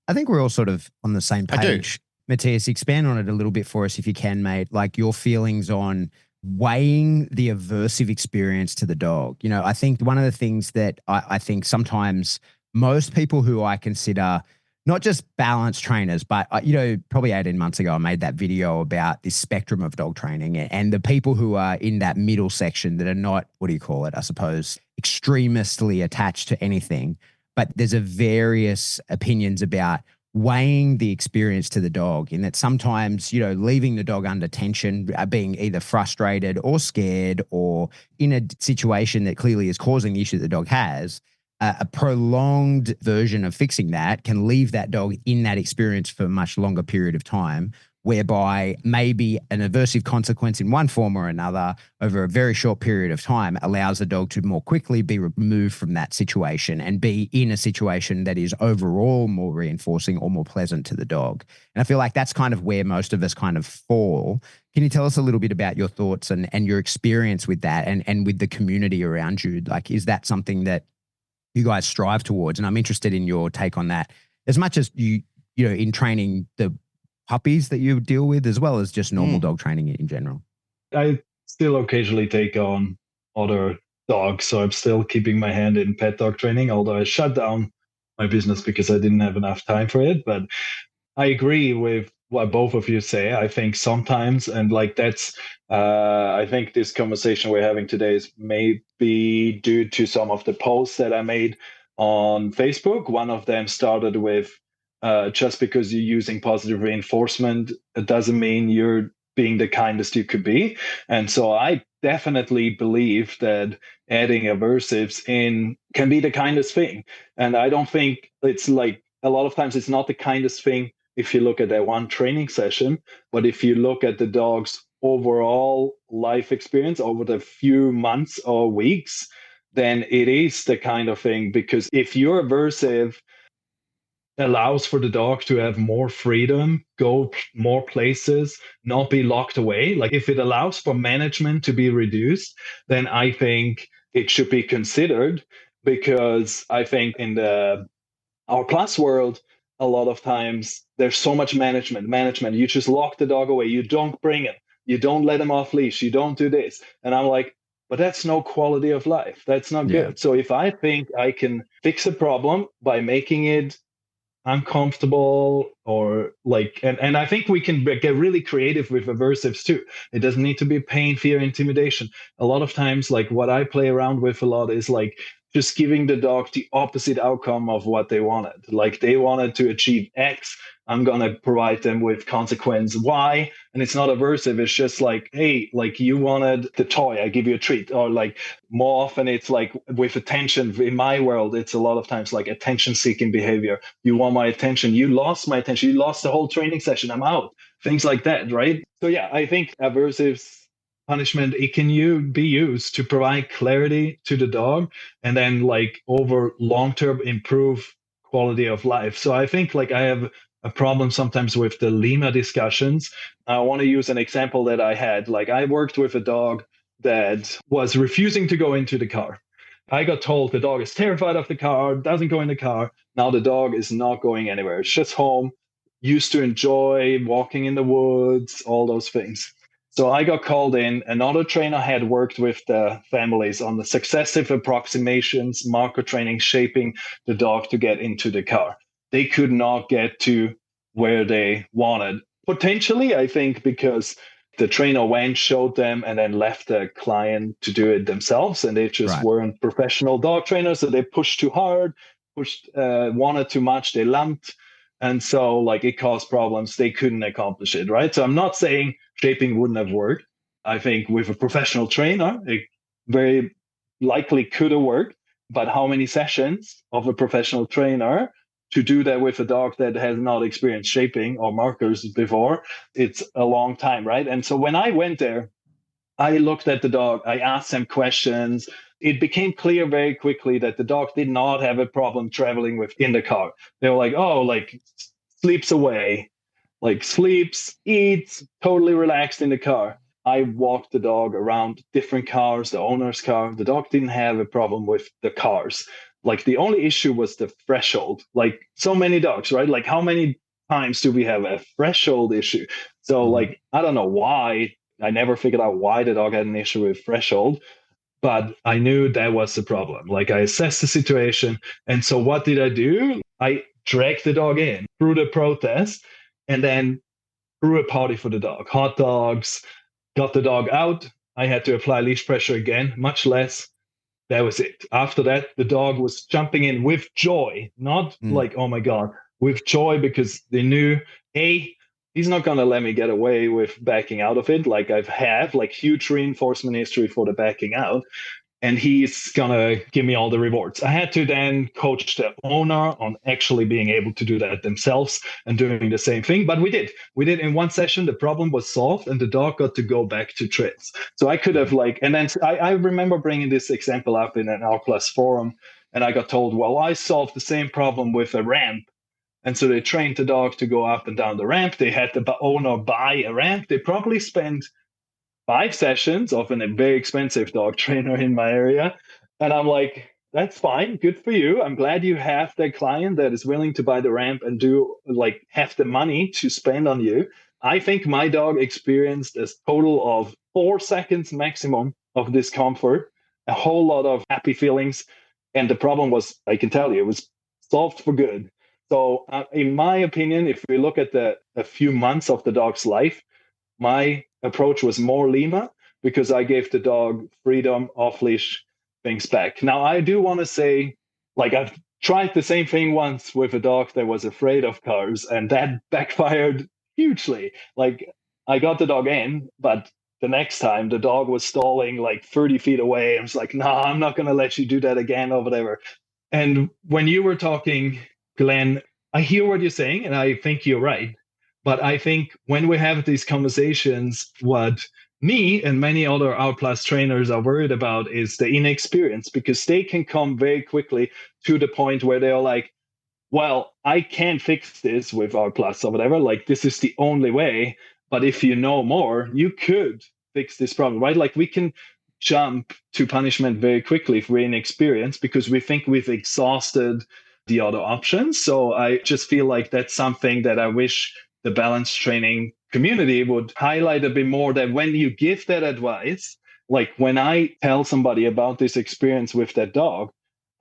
I think we're all sort of on the same page. I do. Matthias, expand on it a little bit for us if you can, mate. Like your feelings on weighing the aversive experience to the dog. I think one of the things that I think sometimes most people who I consider not just balanced trainers, but, probably 18 months ago, I made that video about this spectrum of dog training and the people who are in that middle section that are not, I suppose, extremely attached to anything. But there's various opinions about weighing the experience to the dog, in that sometimes, leaving the dog under tension, being either frustrated or scared or in a situation that clearly is causing the issue that the dog has, a prolonged version of fixing that can leave that dog in that experience for a much longer period of time, whereby maybe an aversive consequence in one form or another over a very short period of time allows the dog to more quickly be removed from that situation and be in a situation that is overall more reinforcing or more pleasant to the dog. And I feel like that's kind of where most of us kind of fall. Can you tell us a little bit about your thoughts and your experience with that and with the community around you? Like, is that something that you guys strive towards? And I'm interested in your take on that, as much as you in training the puppies that you deal with, as well as just normal dog training in general. I still occasionally take on other dogs, so I'm still keeping my hand in pet dog training, although I shut down my business because I didn't have enough time for it. But I agree with what both of you say. I think sometimes, and like that's, I think this conversation we're having today is maybe due to some of the posts that I made on Facebook. One of them started with, just because you're using positive reinforcement, it doesn't mean you're being the kindest you could be. And so I definitely believe that adding aversives in can be the kindest thing. And I don't think it's like, a lot of times it's not the kindest thing if you look at that one training session, but if you look at the dog's overall life experience over the few months or weeks, then it is the kind of thing. Because if you're aversive allows for the dog to have more freedom, go more places, not be locked away. Like if it allows for management to be reduced, then I think it should be considered, because I think in our class world, a lot of times there's so much management. You just lock the dog away. You don't bring him. You don't let him off leash. You don't do this. And I'm like, but that's no quality of life. That's not good. So if I think I can fix a problem by making it uncomfortable or like, and I think we can get really creative with aversives too. It doesn't need to be pain, fear, intimidation. A lot of times, like what I play around with a lot is like just giving the dog the opposite outcome of what they wanted. Like they wanted to achieve X, I'm going to provide them with consequence Y. And it's not aversive. It's just like, hey, like you wanted the toy, I give you a treat. Or like more often it's like with attention. In my world, it's a lot of times like attention seeking behavior. You want my attention. You lost my attention. You lost the whole training session. I'm out. Things like that, right? So yeah, I think aversives punishment, it can be used to provide clarity to the dog and then like over long term improve quality of life. So I think like I have a problem sometimes with the Lima discussions. I want to use an example that I had. Like I worked with a dog that was refusing to go into the car. I got told the dog is terrified of the car, doesn't go in the car. Now the dog is not going anywhere. It's just home, used to enjoy walking in the woods, all those things. So I got called in. Another trainer had worked with the families on the successive approximations, marker training, shaping the dog to get into the car. They could not get to where they wanted. Potentially, I think, because the trainer went, showed them, and then left the client to do it themselves. And they just weren't professional dog trainers. So they pushed too hard, wanted too much, they lumped. And so like it caused problems. They couldn't accomplish it, right? So I'm not saying shaping wouldn't have worked. I think with a professional trainer, it very likely could have worked. But how many sessions of a professional trainer to do that with a dog that has not experienced shaping or markers before? It's a long time, right? And so when I went there, I looked at the dog, I asked them questions. It became clear very quickly that the dog did not have a problem traveling in the car. They were like, oh, like sleeps away, like sleeps, eats, totally relaxed in the car. I walked the dog around different cars, the owner's car. The dog didn't have a problem with the cars. Like the only issue was the threshold. Like so many dogs, right? Like how many times do we have a threshold issue? So like, I don't know why. I never figured out why the dog had an issue with threshold, but I knew that was the problem. Like I assessed the situation. And so what did I do? I dragged the dog in through the protest and then threw a party for the dog. Hot dogs, got the dog out. I had to apply leash pressure again, much less. That was it. After that, the dog was jumping in with joy, not like, oh my God, with joy because they knew, he's not going to let me get away with backing out of it. Like I've had like huge reinforcement history for the backing out. And he's going to give me all the rewards. I had to then coach the owner on actually being able to do that themselves and doing the same thing. But we did. We did in one session. The problem was solved and the dog got to go back to tricks. So I could have and then I remember bringing this example up in an R Plus forum. And I got told, well, I solved the same problem with a ramp. And so they trained the dog to go up and down the ramp. They had the owner buy a ramp. They probably spent 5 sessions of a very expensive dog trainer in my area. And I'm like, that's fine. Good for you. I'm glad you have that client that is willing to buy the ramp and have the money to spend on you. I think my dog experienced a total of 4 seconds maximum of discomfort, a whole lot of happy feelings. And the problem was, I can tell you, it was solved for good. So in my opinion, if we look at a few months of the dog's life, my approach was more Lima because I gave the dog freedom, off-leash things back. Now, I do want to say, like I've tried the same thing once with a dog that was afraid of cars, and that backfired hugely. Like I got the dog in, but the next time the dog was stalling like 30 feet away. I was like, no, I'm not going to let you do that again or whatever. And when you were talking, Glenn, I hear what you're saying, and I think you're right. But I think when we have these conversations, what me and many other R Plus trainers are worried about is the inexperience, because they can come very quickly to the point where they're like, well, I can't fix this with R Plus or whatever. Like, this is the only way. But if you know more, you could fix this problem, right? Like, we can jump to punishment very quickly if we're inexperienced because we think we've exhausted the other options. So I just feel like that's something that I wish the balance training community would highlight a bit more, that when you give that advice, like when I tell somebody about this experience with that dog,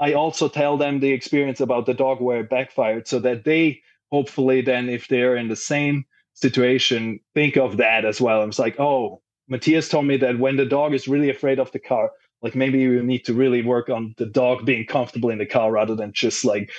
I also tell them the experience about the dog where it backfired, so that they hopefully then, if they're in the same situation, think of that as well. It's like, oh, Matthias told me that when the dog is really afraid of the car, like maybe you need to really work on the dog being comfortable in the car rather than just like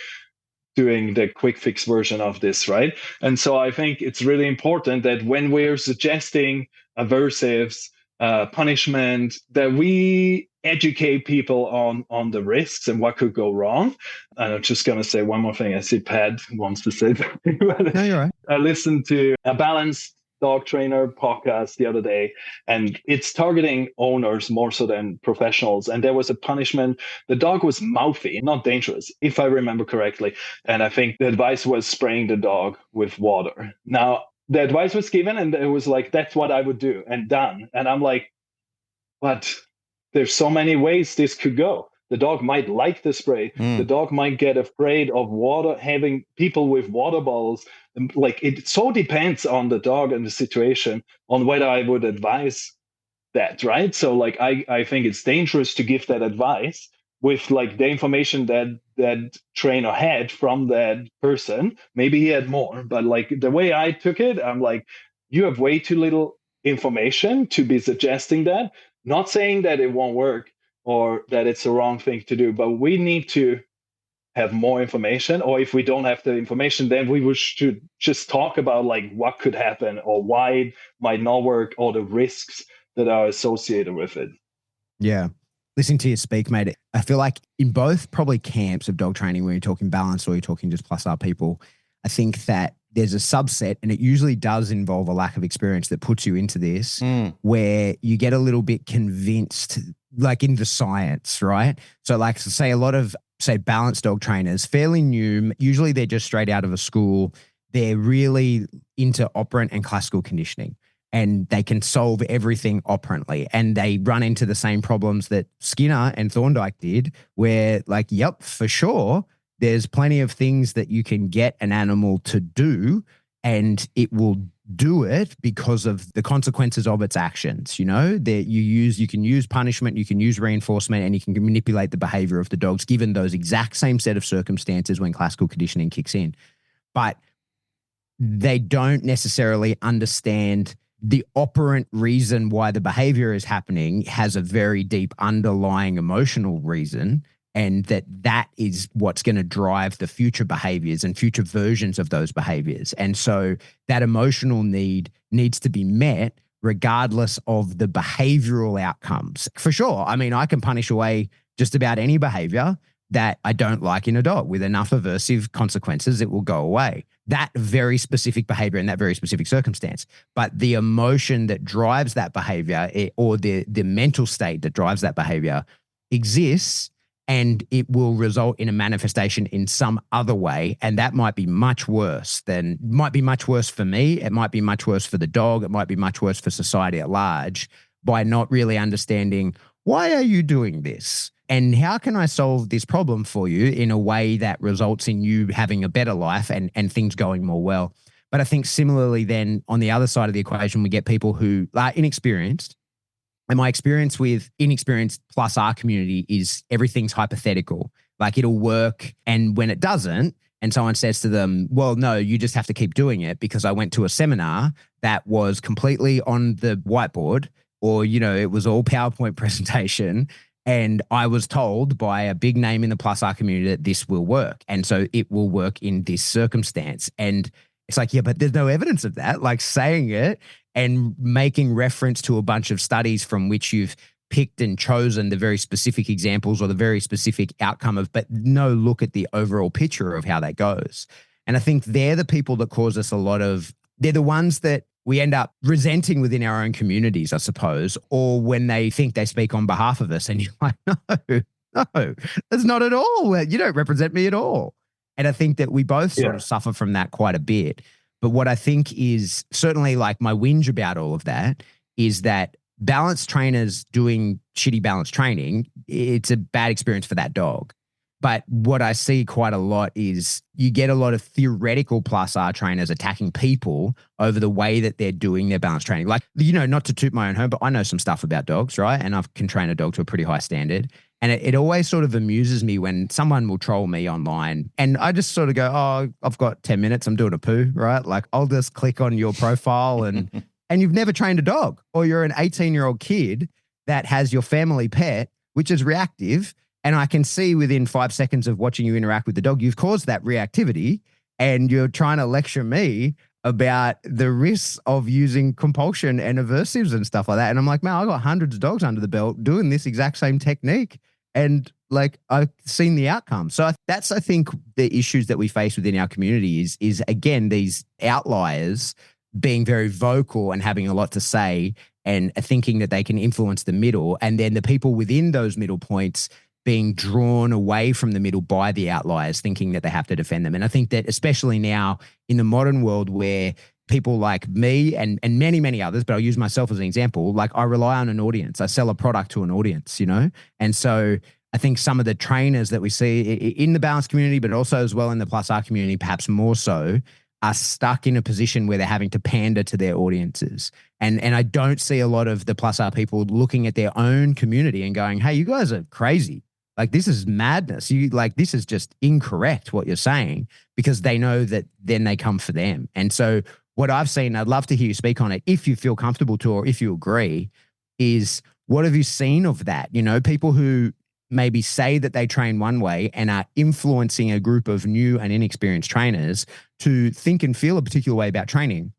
doing the quick fix version of this, right? And so I think it's really important that when we're suggesting aversives, punishment, that we educate people on the risks and what could go wrong. And I'm just going to say one more thing. I see Pat wants to say something. No, you're right. I listened to a balanced dog trainer podcast the other day, and it's targeting owners more so than professionals. And there was a punishment. The dog was mouthy, not dangerous, if I remember correctly. And I think the advice was spraying the dog with water. Now, the advice was given, and it was like, that's what I would do, and done. And I'm like, but there's so many ways this could go. The dog might like the spray. The dog might get afraid of water, having people with water bottles. Like, it so depends on the dog and the situation on whether I would advise that, right? So like, I think it's dangerous to give that advice with like the information that trainer had from that person. Maybe he had more, but like the way I took it, I'm like, you have way too little information to be suggesting that. Not saying that it won't work or that it's the wrong thing to do, but we need to have more information. Or if we don't have the information, then we should just talk about like what could happen or why it might not work or the risks that are associated with it. Yeah. Listening to you speak, mate, I feel like in both probably camps of dog training, when you're talking balance or you're talking just plus R people, I think that there's a subset, and it usually does involve a lack of experience that puts you into this, where you get a little bit convinced, like in the science, right? So like, say a lot of, say, balanced dog trainers, fairly new, usually they're just straight out of a school. They're really into operant and classical conditioning, and they can solve everything operantly. And they run into the same problems that Skinner and Thorndike did, where like, yep, for sure, there's plenty of things that you can get an animal to do, and it will do it because of the consequences of its actions. You know, that you can use punishment, you can use reinforcement, and you can manipulate the behavior of the dogs given those exact same set of circumstances when classical conditioning kicks in. But they don't necessarily understand the operant reason why the behavior is happening has a very deep underlying emotional reason, and that is what's going to drive the future behaviors and future versions of those behaviors. And so that emotional need needs to be met regardless of the behavioral outcomes. For sure. I mean, I can punish away just about any behavior that I don't like in a dog with enough aversive consequences, it will go away. That very specific behavior in that very specific circumstance. But the emotion that drives that behavior, or the mental state that drives that behavior, exists, and it will result in a manifestation in some other way. And that might be much worse for me. It might be much worse for the dog. It might be much worse for society at large, by not really understanding, why are you doing this? And how can I solve this problem for you in a way that results in you having a better life and things going more well? But I think similarly then on the other side of the equation, we get people who are inexperienced. And my experience with inexperienced plus R community is everything's hypothetical. Like, it'll work, and when it doesn't, and someone says to them, well, no, you just have to keep doing it because I went to a seminar that was completely on the whiteboard, or, you know, it was all PowerPoint presentation, and I was told by a big name in the plus R community that this will work. And so it will work in this circumstance. And it's like, yeah, but there's no evidence of that. Like, saying it and making reference to a bunch of studies from which you've picked and chosen the very specific examples or the very specific outcome of, but no look at the overall picture of how that goes. And I think they're the people that cause us they're the ones that we end up resenting within our own communities, I suppose, or when they think they speak on behalf of us, and you're like, no, that's not at all. You don't represent me at all. And I think that we both sort of suffer from that quite a bit. But what I think is certainly, like, my whinge about all of that is that balance trainers doing shitty balance training, it's a bad experience for that dog. But what I see quite a lot is you get a lot of theoretical plus R trainers attacking people over the way that they're doing their balance training. Like, you know, not to toot my own home, but I know some stuff about dogs, right? And I can train a dog to a pretty high standard. And it always sort of amuses me when someone will troll me online and I just sort of go, oh, I've got 10 minutes. I'm doing a poo, right? Like I'll just click on your profile and you've never trained a dog, or you're an 18-year-old kid that has your family pet, which is reactive. And I can see within 5 seconds of watching you interact with the dog, you've caused that reactivity and you're trying to lecture me about the risks of using compulsion and aversives and stuff like that. And I'm like, man, I got hundreds of dogs under the belt doing this exact same technique. And like, I've seen the outcome. So that's, I think, the issues that we face within our community is again, these outliers being very vocal and having a lot to say and thinking that they can influence the middle. And then the people within those middle points being drawn away from the middle by the outliers, thinking that they have to defend them. And I think that especially now in the modern world where people like me and many, many others, but I'll use myself as an example, like I rely on an audience. I sell a product to an audience, you know? And so I think some of the trainers that we see in the balance community, but also as well in the Plus R community, perhaps more so, are stuck in a position where they're having to pander to their audiences. And I don't see a lot of the Plus R people looking at their own community and going, hey, you guys are crazy. Like, this is madness. This is just incorrect what you're saying, because they know that then they come for them. And so what I've seen, I'd love to hear you speak on it if you feel comfortable to, or if you agree, is what have you seen of that? You know, people who maybe say that they train one way and are influencing a group of new and inexperienced trainers to think and feel a particular way about training,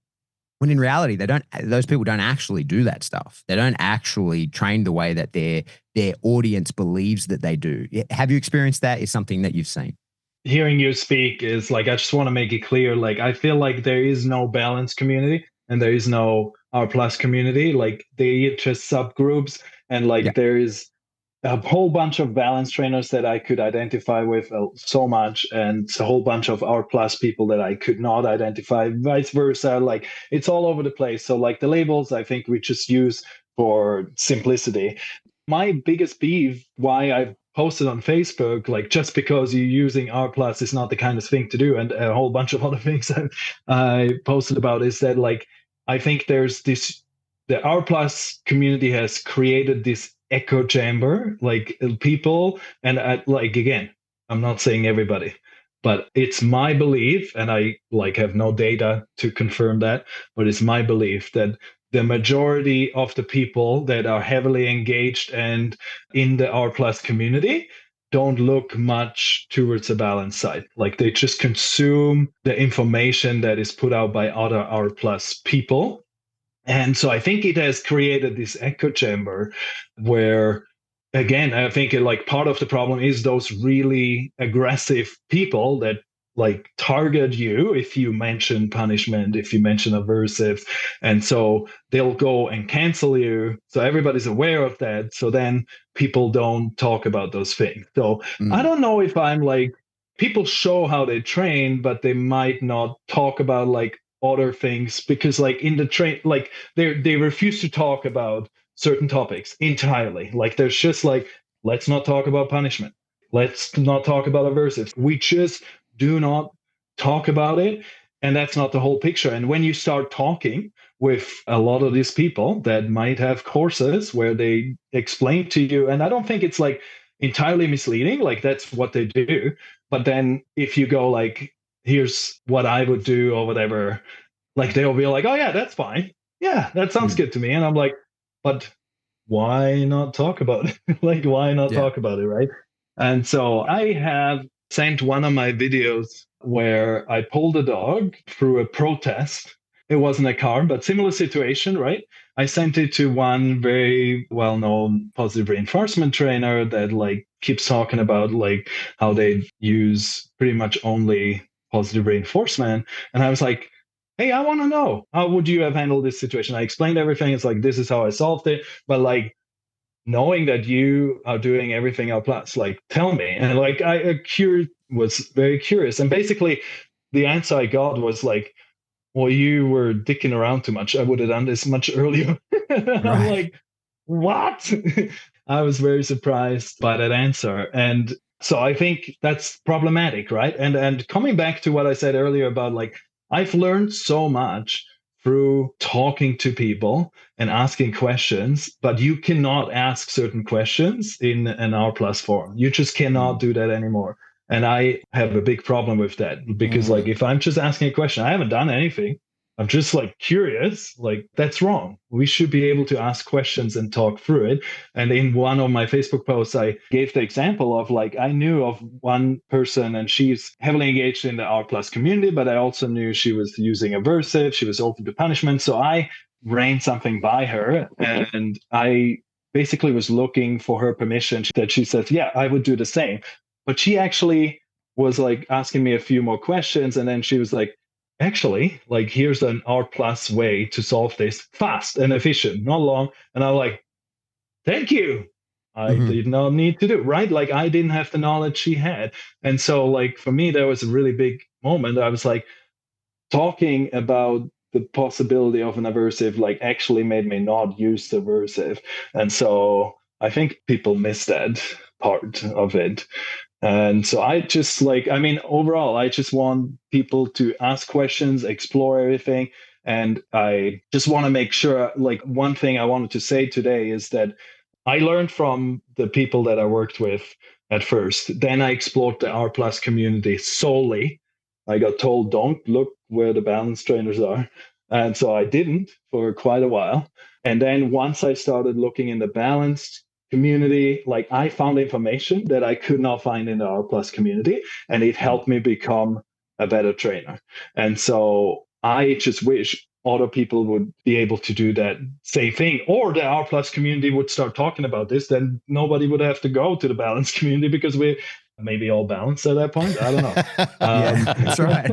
when in reality, those people don't actually do that stuff. They don't actually train the way that their audience believes that they do. Have you experienced that? Is something that you've seen? Hearing you speak is like, I just want to make it clear. Like, I feel like there is no balance community and there is no R plus community. Like, they just subgroups, and like there is a whole bunch of balance trainers that I could identify with so much, and a whole bunch of R plus people that I could not identify, vice versa. Like, it's all over the place. So like the labels, I think we just use for simplicity. My biggest beef, why I've posted on Facebook, like, just because you're using R plus is not the kind of thing to do, and a whole bunch of other things I posted about, is that like, I think there's the R plus community has created this echo chamber, like people, and like, again, I'm not saying everybody, but it's my belief, and I like have no data to confirm that, but it's my belief that the majority of the people that are heavily engaged and in the R plus community don't look much towards the balance side. Like, they just consume the information that is put out by other R plus people. And so I think it has created this echo chamber where, again, I think like part of the problem is those really aggressive people that like target you if you mention punishment, if you mention aversives. And so they'll go and cancel you. So everybody's aware of that. So then people don't talk about those things. So I don't know if I'm like, people show how they train, but they might not talk about like other things, because like in the train, like they refuse to talk about certain topics entirely. Like, there's just like, let's not talk about punishment. Let's not talk about aversives. We just do not talk about it. And that's not the whole picture. And when you start talking with a lot of these people that might have courses where they explain to you, and I don't think it's like entirely misleading, like that's what they do. But then if you go like, here's what I would do or whatever, like they'll be like, oh yeah, that's fine. Yeah, that sounds good to me. And I'm like, but why not talk about it? Like, why not talk about it, right? And so I have sent one of my videos where I pulled a dog through a protest. It wasn't a car, but similar situation, right? I sent it to one very well-known positive reinforcement trainer that like keeps talking about like how they use pretty much only positive reinforcement. And I was like, hey, I want to know, how would you have handled this situation? I explained everything. It's like, this is how I solved it. But like, knowing that you are doing everything R plus, like, tell me. And like, I was very curious. And basically the answer I got was like, well, you were dicking around too much. I would have done this much earlier. Right. I'm like, what? I was very surprised by that answer. And so I think that's problematic, right? And coming back to what I said earlier about like, I've learned so much through talking to people and asking questions, but you cannot ask certain questions in an R plus forum. You just cannot do that anymore. And I have a big problem with that because like if I'm just asking a question, I haven't done anything. I'm just like curious, like that's wrong. We should be able to ask questions and talk through it. And in one of my Facebook posts, I gave the example of like, I knew of one person and she's heavily engaged in the R plus community, but I also knew she was using aversive. She was open to punishment. So I ran something by her and I basically was looking for her permission that she says, yeah, I would do the same. But she actually was like asking me a few more questions. And then she was like, actually, like, here's an R plus way to solve this fast and efficient, not long. And I'm like, thank you. I did not need to do, right? Like, I didn't have the knowledge she had. And so, like, for me, that was a really big moment. I was like, talking about the possibility of an aversive, like, actually made me not use the aversive. And so I think people miss that part of it. And so I just like, I mean, overall, I just want people to ask questions, explore everything. And I just want to make sure, like, one thing I wanted to say today is that I learned from the people that I worked with at first. Then I explored the R plus community solely. I got told, don't look where the balance trainers are. And so I didn't for quite a while. And then once I started looking in the balanced community, like I found information that I could not find in the R plus community, and it helped me become a better trainer. And so I just wish other people would be able to do that same thing, or the R plus community would start talking about this. Then nobody would have to go to the balanced community because we maybe all balanced at that point. I don't know. Yeah, that's right.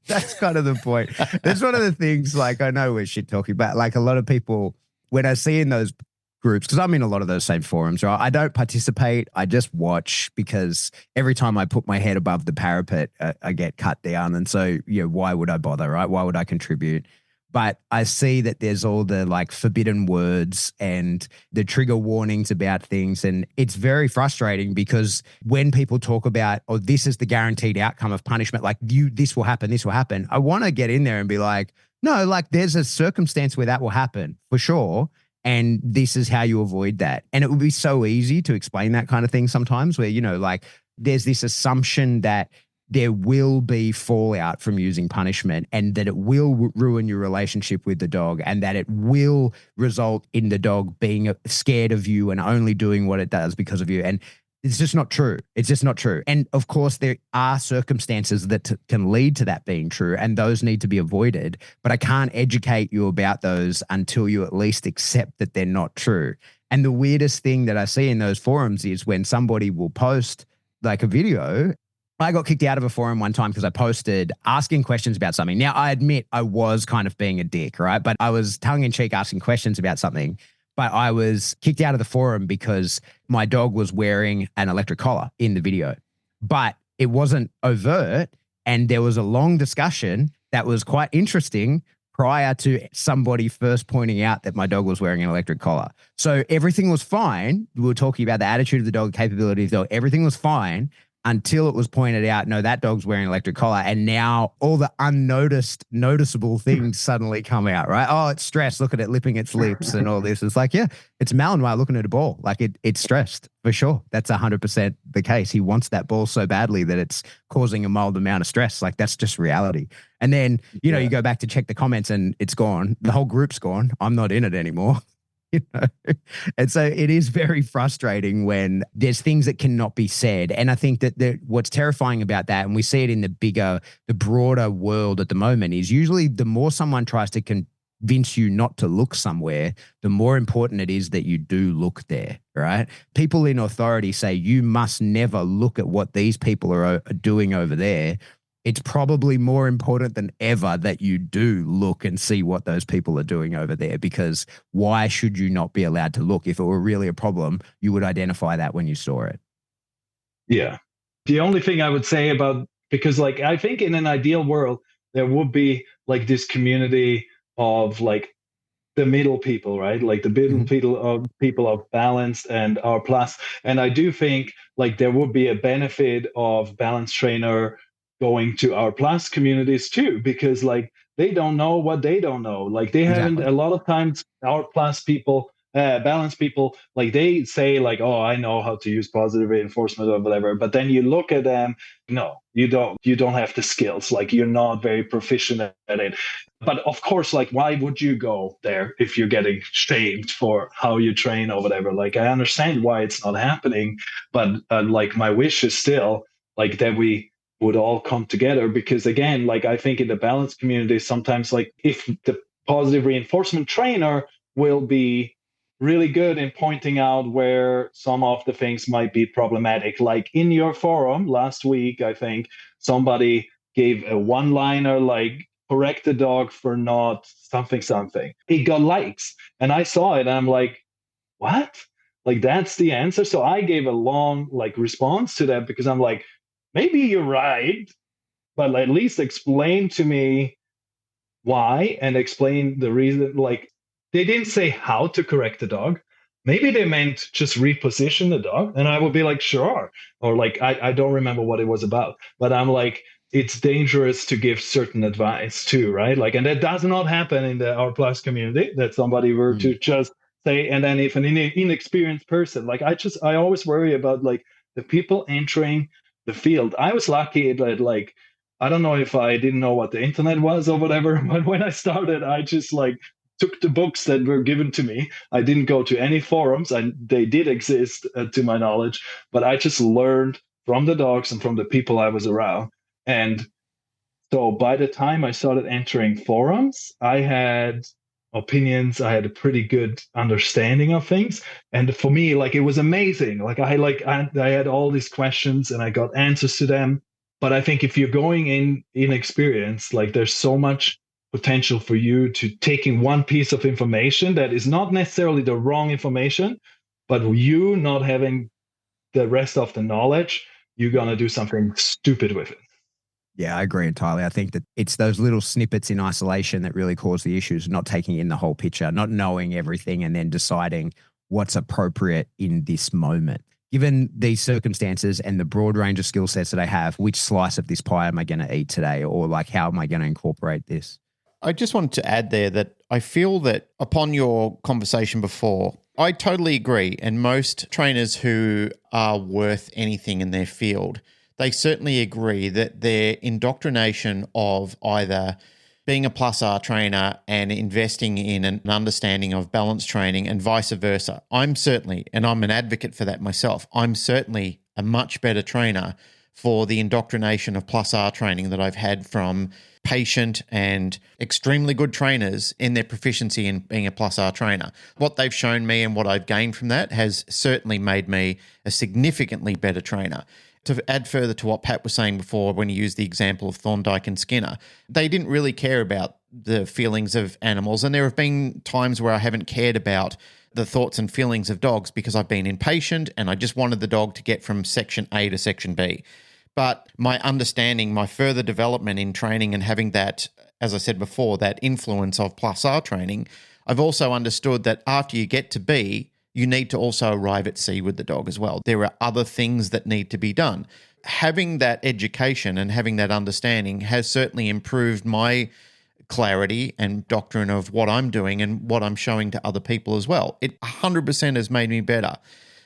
That's kind of the point. That's one of the things, like, I know we're shit talking, but like a lot of people, when I see in those groups, because I'm in a lot of those same forums, right? I don't participate. I just watch, because every time I put my head above the parapet, I get cut down. And so, you know, why would I bother, right? Why would I contribute? But I see that there's all the like forbidden words and the trigger warnings about things. And it's very frustrating because when people talk about, oh, this is the guaranteed outcome of punishment, like this will happen. I want to get in there and be like, no, like there's a circumstance where that will happen for sure. And this is how you avoid that. And it would be so easy to explain that kind of thing sometimes where, you know, like there's this assumption that there will be fallout from using punishment and that it will ruin your relationship with the dog and that it will result in the dog being scared of you and only doing what it does because of you. And it's just not true. It's just not true. And of course, there are circumstances that can lead to that being true, and those need to be avoided. But I can't educate you about those until you at least accept that they're not true. And the weirdest thing that I see in those forums is when somebody will post like a video. I got kicked out of a forum one time because I posted asking questions about something. Now, I admit I was kind of being a dick, right? But I was tongue in cheek asking questions about something. But I was kicked out of the forum because my dog was wearing an electric collar in the video. But it wasn't overt. And there was a long discussion that was quite interesting prior to somebody first pointing out that my dog was wearing an electric collar. So everything was fine. We were talking about the attitude of the dog, capability of the dog. Everything was fine until it was pointed out, no, that dog's wearing an electric collar. And now all the noticeable things suddenly come out, right? Oh, it's stressed. Look at it lipping its lips and all this. It's like, yeah, it's Malinois looking at a ball. Like it's stressed for sure. That's 100% the case. He wants that ball so badly that it's causing a mild amount of stress. Like that's just reality. And then, you know, you go back to check the comments and it's gone. The whole group's gone. I'm not in it anymore. You know? And so it is very frustrating when there's things that cannot be said. And I think that what's terrifying about that, and we see it in the broader world at the moment, is usually the more someone tries to convince you not to look somewhere, the more important it is that you do look there, right? People in authority say you must never look at what these people are doing over there. It's probably more important than ever that you do look and see what those people are doing over there, because why should you not be allowed to look? If it were really a problem, you would identify that when you saw it. Yeah. The only thing I would say about, because like, I think in an ideal world, there would be like this community of like the middle people, right? Like the middle people of balanced and R plus. And I do think like there would be a benefit of balanced trainer going to our plus communities too, because like they don't know what they don't know. Like they haven't, Exactly. a lot of times our plus people, balance people, like they say like, oh, I know how to use positive reinforcement or whatever. But then you look at them, no, you don't have the skills. Like you're not very proficient at it. But of course, like, why would you go there if you're getting shamed for how you train or whatever? Like, I understand why it's not happening, but like, my wish is still like that we would all come together, because again, like, I think in the balance community, sometimes like if the positive reinforcement trainer will be really good in pointing out where some of the things might be problematic. Like in your forum last week, I think somebody gave a one-liner like, correct the dog for not something. It got likes. And I saw it and I'm like, what? Like that's the answer. So I gave a long like response to that, because I'm like, maybe you're right, but at least explain to me why, and explain the reason. Like they didn't say how to correct the dog. Maybe they meant just reposition the dog. And I would be like, sure. Or like, I don't remember what it was about, but I'm like, it's dangerous to give certain advice too, right? Like, and that does not happen in the R plus community, that somebody were to just say, and then if an inexperienced person, like I always worry about like the people entering the field. I was lucky that like, I don't know if I didn't know what the internet was or whatever, but when I started, I just like took the books that were given to me. I didn't go to any forums, and they did exist to my knowledge, but I just learned from the dogs and from the people I was around. And so by the time I started entering forums, I had opinions. I had a pretty good understanding of things. And for me, like, it was amazing. Like I had all these questions and I got answers to them. But I think if you're going in inexperienced, like there's so much potential for you to taking one piece of information that is not necessarily the wrong information, but you not having the rest of the knowledge, you're going to do something stupid with it. Yeah, I agree entirely. I think that it's those little snippets in isolation that really cause the issues, not taking in the whole picture, not knowing everything, and then deciding what's appropriate in this moment. Given these circumstances and the broad range of skill sets that I have, which slice of this pie am I going to eat today? Or like, how am I going to incorporate this? I just wanted to add there that I feel that upon your conversation before, I totally agree. And most trainers who are worth anything in their field, they certainly agree that their indoctrination of either being a plus R trainer and investing in an understanding of balance training and vice versa. I'm certainly, and I'm an advocate for that myself, I'm certainly a much better trainer for the indoctrination of plus R training that I've had from patient and extremely good trainers in their proficiency in being a plus R trainer. What they've shown me and what I've gained from that has certainly made me a significantly better trainer. To add further to what Pat was saying before, when he used the example of Thorndike and Skinner, they didn't really care about the feelings of animals. And there have been times where I haven't cared about the thoughts and feelings of dogs because I've been impatient and I just wanted the dog to get from section A to section B. But my understanding, my further development in training and having that, as I said before, that influence of plus R training, I've also understood that after you get to B, you need to also arrive at C with the dog as well. There are other things that need to be done. Having that education and having that understanding has certainly improved my clarity and doctrine of what I'm doing and what I'm showing to other people as well. It 100% has made me better.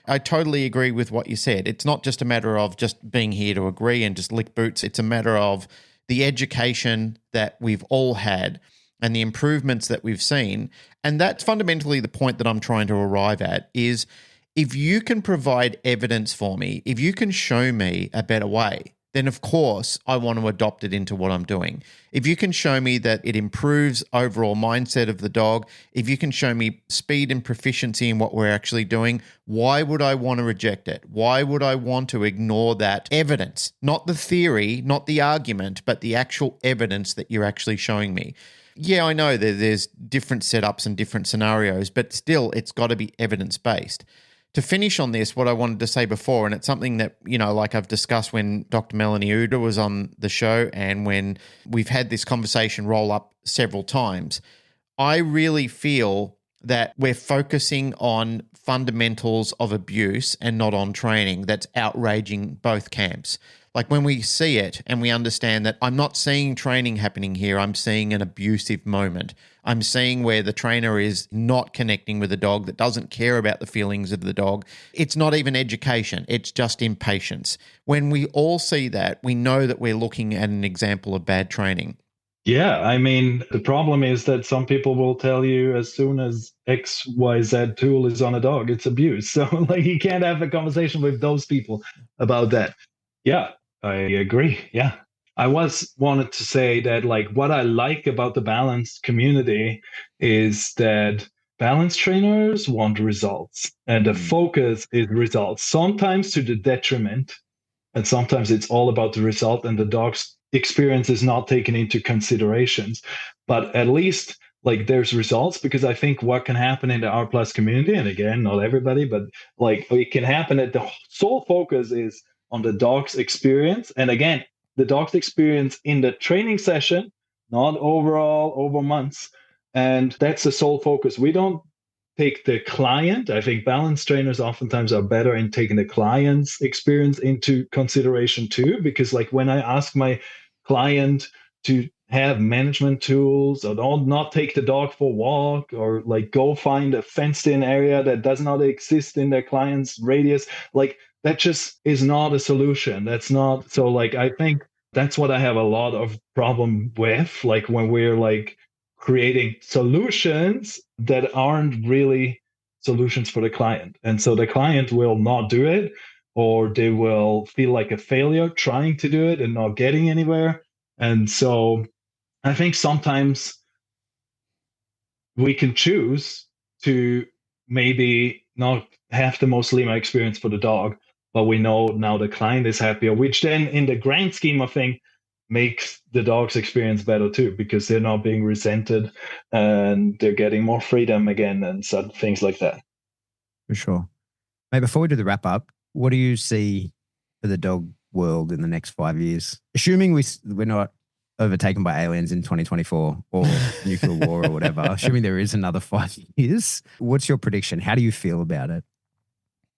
I totally agree with what you said. It's not just a matter of just being here to agree and just lick boots. It's a matter of the education that we've all had and the improvements that we've seen. And that's fundamentally the point that I'm trying to arrive at is if you can provide evidence for me, if you can show me a better way, then of course I want to adopt it into what I'm doing. If you can show me that it improves overall mindset of the dog, if you can show me speed and proficiency in what we're actually doing, why would I want to reject it? Why would I want to ignore that evidence? Not the theory, not the argument, but the actual evidence that you're actually showing me. Yeah, I know that there's different setups and different scenarios, but still it's got to be evidence-based. To finish on this, what I wanted to say before, and it's something that, you know, like I've discussed when Dr. Melanie Uda was on the show and when we've had this conversation roll up several times, I really feel that we're focusing on fundamentals of abuse and not on training that's outraging both camps. Like when we see it and we understand that I'm not seeing training happening here, I'm seeing an abusive moment. I'm seeing where the trainer is not connecting with the dog, that doesn't care about the feelings of the dog. It's not even education, it's just impatience. When we all see that, we know that we're looking at an example of bad training. Yeah, I mean, the problem is that some people will tell you as soon as XYZ tool is on a dog, it's abuse. So like you can't have a conversation with those people about that. Yeah, I agree. Yeah. I wanted to say that like what I like about the balanced community is that balance trainers want results and the focus is results, sometimes to the detriment. And sometimes it's all about the result and the dog's experience is not taken into considerations. But at least like there's results, because I think what can happen in the R plus community, and again, not everybody, but like it can happen that the sole focus is on the dog's experience. And again, the dog's experience in the training session, not overall over months. And that's the sole focus. We don't take the client. I think balance trainers oftentimes are better in taking the client's experience into consideration too, because like when I ask my client to have management tools or don't not take the dog for a walk or like go find a fenced in area that does not exist in their client's radius, like that just is not a solution. That's not, so like I think that's what I have a lot of problem with, like when we're like creating solutions that aren't really solutions for the client. And so the client will not do it, or they will feel like a failure trying to do it and not getting anywhere. And so I think sometimes we can choose to maybe not have the most Lima experience for the dog, but we know now the client is happier, which then in the grand scheme of things makes the dog's experience better too, because they're not being resented and they're getting more freedom again and so things like that. For sure. Hey, before we do the wrap up, what do you see for the dog world in the next 5 years? Assuming we're not overtaken by aliens in 2024 or nuclear war or whatever, assuming there is another 5 years, what's your prediction? How do you feel about it?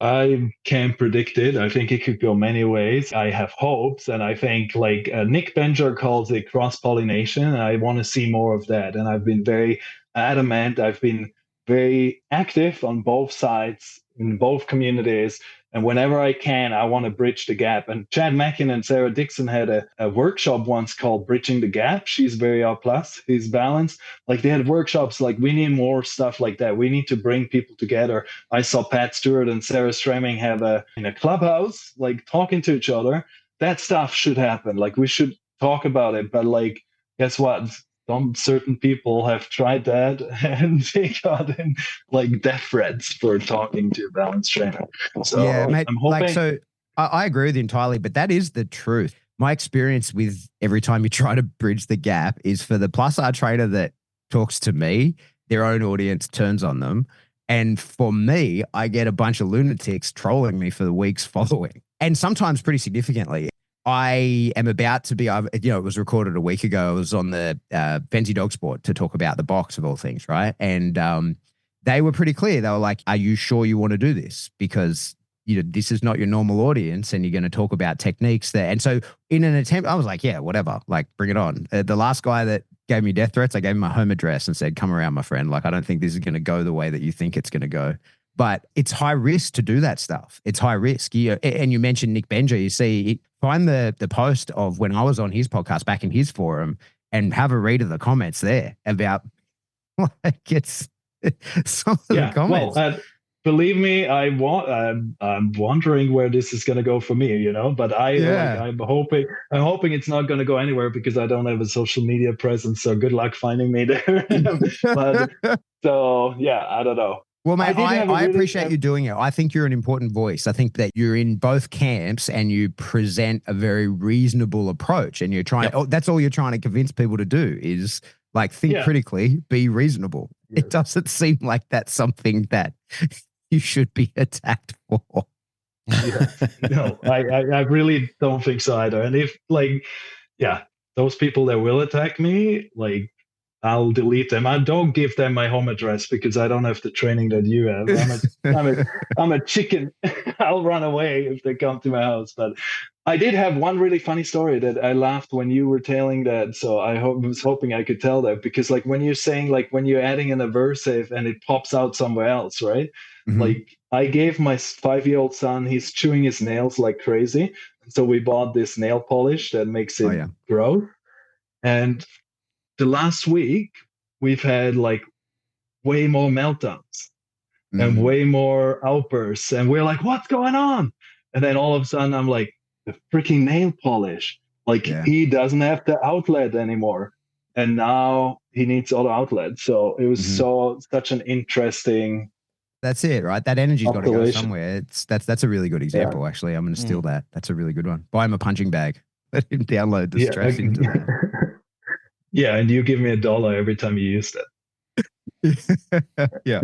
I can't predict it. I think it could go many ways. I have hopes, and I think like Nick Benjer calls it cross-pollination, and I want to see more of that. And I've been very adamant. I've been very active on both sides in both communities. And whenever I can, I want to bridge the gap. And Chad Mackin and Sarah Dixon had a workshop once called Bridging the Gap. She's very R plus, he's balanced. Like they had workshops like we need more stuff like that. We need to bring people together. I saw Pat Stewart and Sarah Stremming have in a clubhouse, like talking to each other. That stuff should happen. Like we should talk about it. But like, guess what? Some certain people have tried that and they got in like death threats for talking to a balance trainer. So yeah, mate, I'm hoping. Like, so I agree with you entirely, but that is the truth. My experience with every time you try to bridge the gap is for the plus R trainer that talks to me, their own audience turns on them. And for me, I get a bunch of lunatics trolling me for the weeks following, and sometimes pretty significantly. I am about to be, it was recorded a week ago. I was on the Fancy Dog Sport to talk about the box of all things, right? And they were pretty clear. They were like, are you sure you want to do this? Because this is not your normal audience and you're going to talk about techniques there. And so in an attempt, I was like, yeah, whatever, like bring it on. The last guy that gave me death threats, I gave him my home address and said, come around, my friend. Like, I don't think this is going to go the way that you think it's going to go. But it's high risk to do that stuff. It's high risk. And you mentioned Nick Benjer. You see, find the post of when I was on his podcast back in his forum and have a read of the comments there about like it's some of the comments. Well, believe me, I'm wondering where this is going to go for me, But I'm hoping it's not going to go anywhere because I don't have a social media presence. So good luck finding me there. But so yeah, I don't know. Well, mate, I appreciate you doing it. I think you're an important voice. I think that you're in both camps and you present a very reasonable approach. And you're trying, that's all you're trying to convince people to do is like think critically, be reasonable. Yeah. It doesn't seem like that's something that you should be attacked for. No, I really don't think so either. And if those people that will attack me, like, I'll delete them. I don't give them my home address because I don't have the training that you have. I'm a chicken. I'll run away if they come to my house. But I did have one really funny story that I laughed when you were telling that. So was hoping I could tell that, because like when you're saying, like when you're adding an aversive and it pops out somewhere else, right? Mhm. Like I gave my 5-year-old son, he's chewing his nails like crazy. So we bought this nail polish that makes it grow. And the last week we've had like way more meltdowns and way more outbursts. And we're like, what's going on? And then all of a sudden I'm like, the freaking nail polish. Like he doesn't have the outlet anymore. And now he needs other outlets. So it was such an interesting. That's it, right? That energy's got to go Observation. somewhere. That's a really good example, actually. I'm going to steal that. That's a really good one. Buy him a punching bag. Let him download the stress into that. Yeah, and you give me $1 every time you use that. Yeah.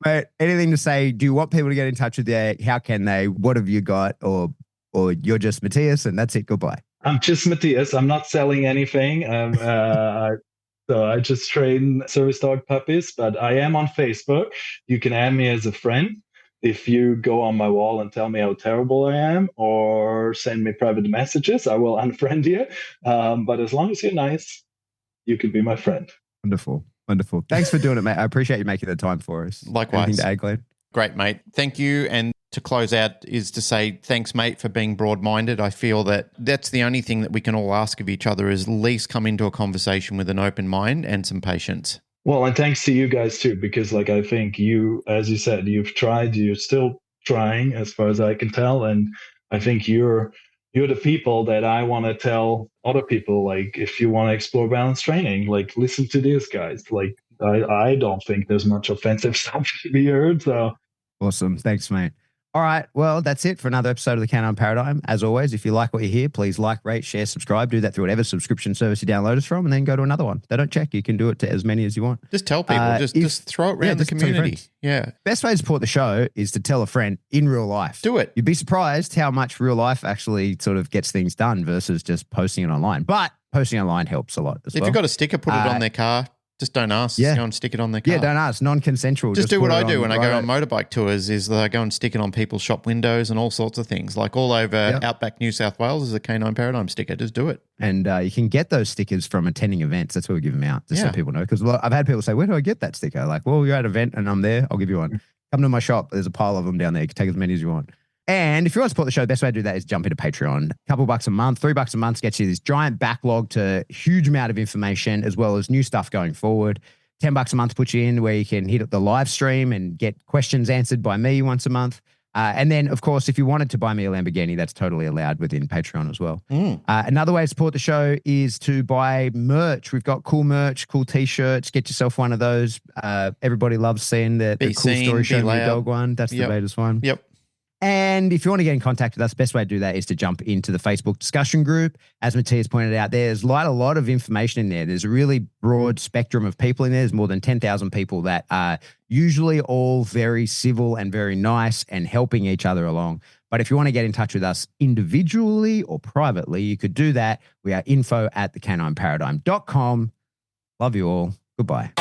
Mate, anything to say? Do you want people to get in touch with you? How can they? What have you got? Or you're just Matthias and that's it. Goodbye. I'm just Matthias. I'm not selling anything. So I just train service dog puppies, but I am on Facebook. You can add me as a friend if you go on my wall and tell me how terrible I am, or send me private messages. I will unfriend you. But as long as you're nice, you can be my friend. Wonderful. Wonderful. Thanks for doing it, mate. I appreciate you making the time for us. Likewise. Anything to add, Glenn? Great, mate. Thank you. And to close out is to say thanks, mate, for being broad-minded. I feel that that's the only thing that we can all ask of each other, is at least come into a conversation with an open mind and some patience. Well, and thanks to you guys too, because like I think you, as you said, you've tried, you're still trying as far as I can tell. And I think you're the people that I want to tell other people, like, if you want to explore balance training, like listen to these guys. Like I don't think there's much offensive stuff to be heard. So awesome. Thanks, mate. All right. Well, that's it for another episode of the Canine Paradigm. As always, if you like what you hear, please like, rate, share, subscribe. Do that through whatever subscription service you download us from, and then go to another one. They don't check. You can do it to as many as you want. Just tell people. Just throw it around the just tell your community. friends. Yeah. Best way to support the show is to tell a friend in real life. Do it. You'd be surprised how much real life actually sort of gets things done versus just posting it online. But posting online helps a lot as well. If you've got a sticker, put it on their car. Just don't ask. Yeah. Just go and stick it on their car. Yeah, don't ask. Non-consensual. Just do what put I it do on, when I go on motorbike tours, is that I go and stick it on people's shop windows and all sorts of things. Like all over Outback New South Wales is a Canine Paradigm sticker. Just do it. And you can get those stickers from attending events. That's where we give them out, just so people know. Because I've had people say, where do I get that sticker? Like, well, you're at an event and I'm there. I'll give you one. Come to my shop. There's a pile of them down there. You can take as many as you want. And if you want to support the show, the best way to do that is jump into Patreon. A couple bucks a month, $3 a month gets you this giant backlog to huge amount of information, as well as new stuff going forward. $10 a month puts you in where you can hit the live stream and get questions answered by me once a month. And then, of course, if you wanted to buy me a Lamborghini, that's totally allowed within Patreon as well. Another way to support the show is to buy merch. We've got cool merch, cool T-shirts. Get yourself one of those. Everybody loves seeing the cool seen, story be show loud. your dog one. That's the latest one. Yep. And if you want to get in contact with us, the best way to do that is to jump into the Facebook discussion group. As Matthias pointed out, there's a lot of information in there. There's a really broad spectrum of people in there. There's more than 10,000 people that are usually all very civil and very nice and helping each other along. But if you want to get in touch with us individually or privately, you could do that. We are info@thecanineparadigm.com. Love you all. Goodbye.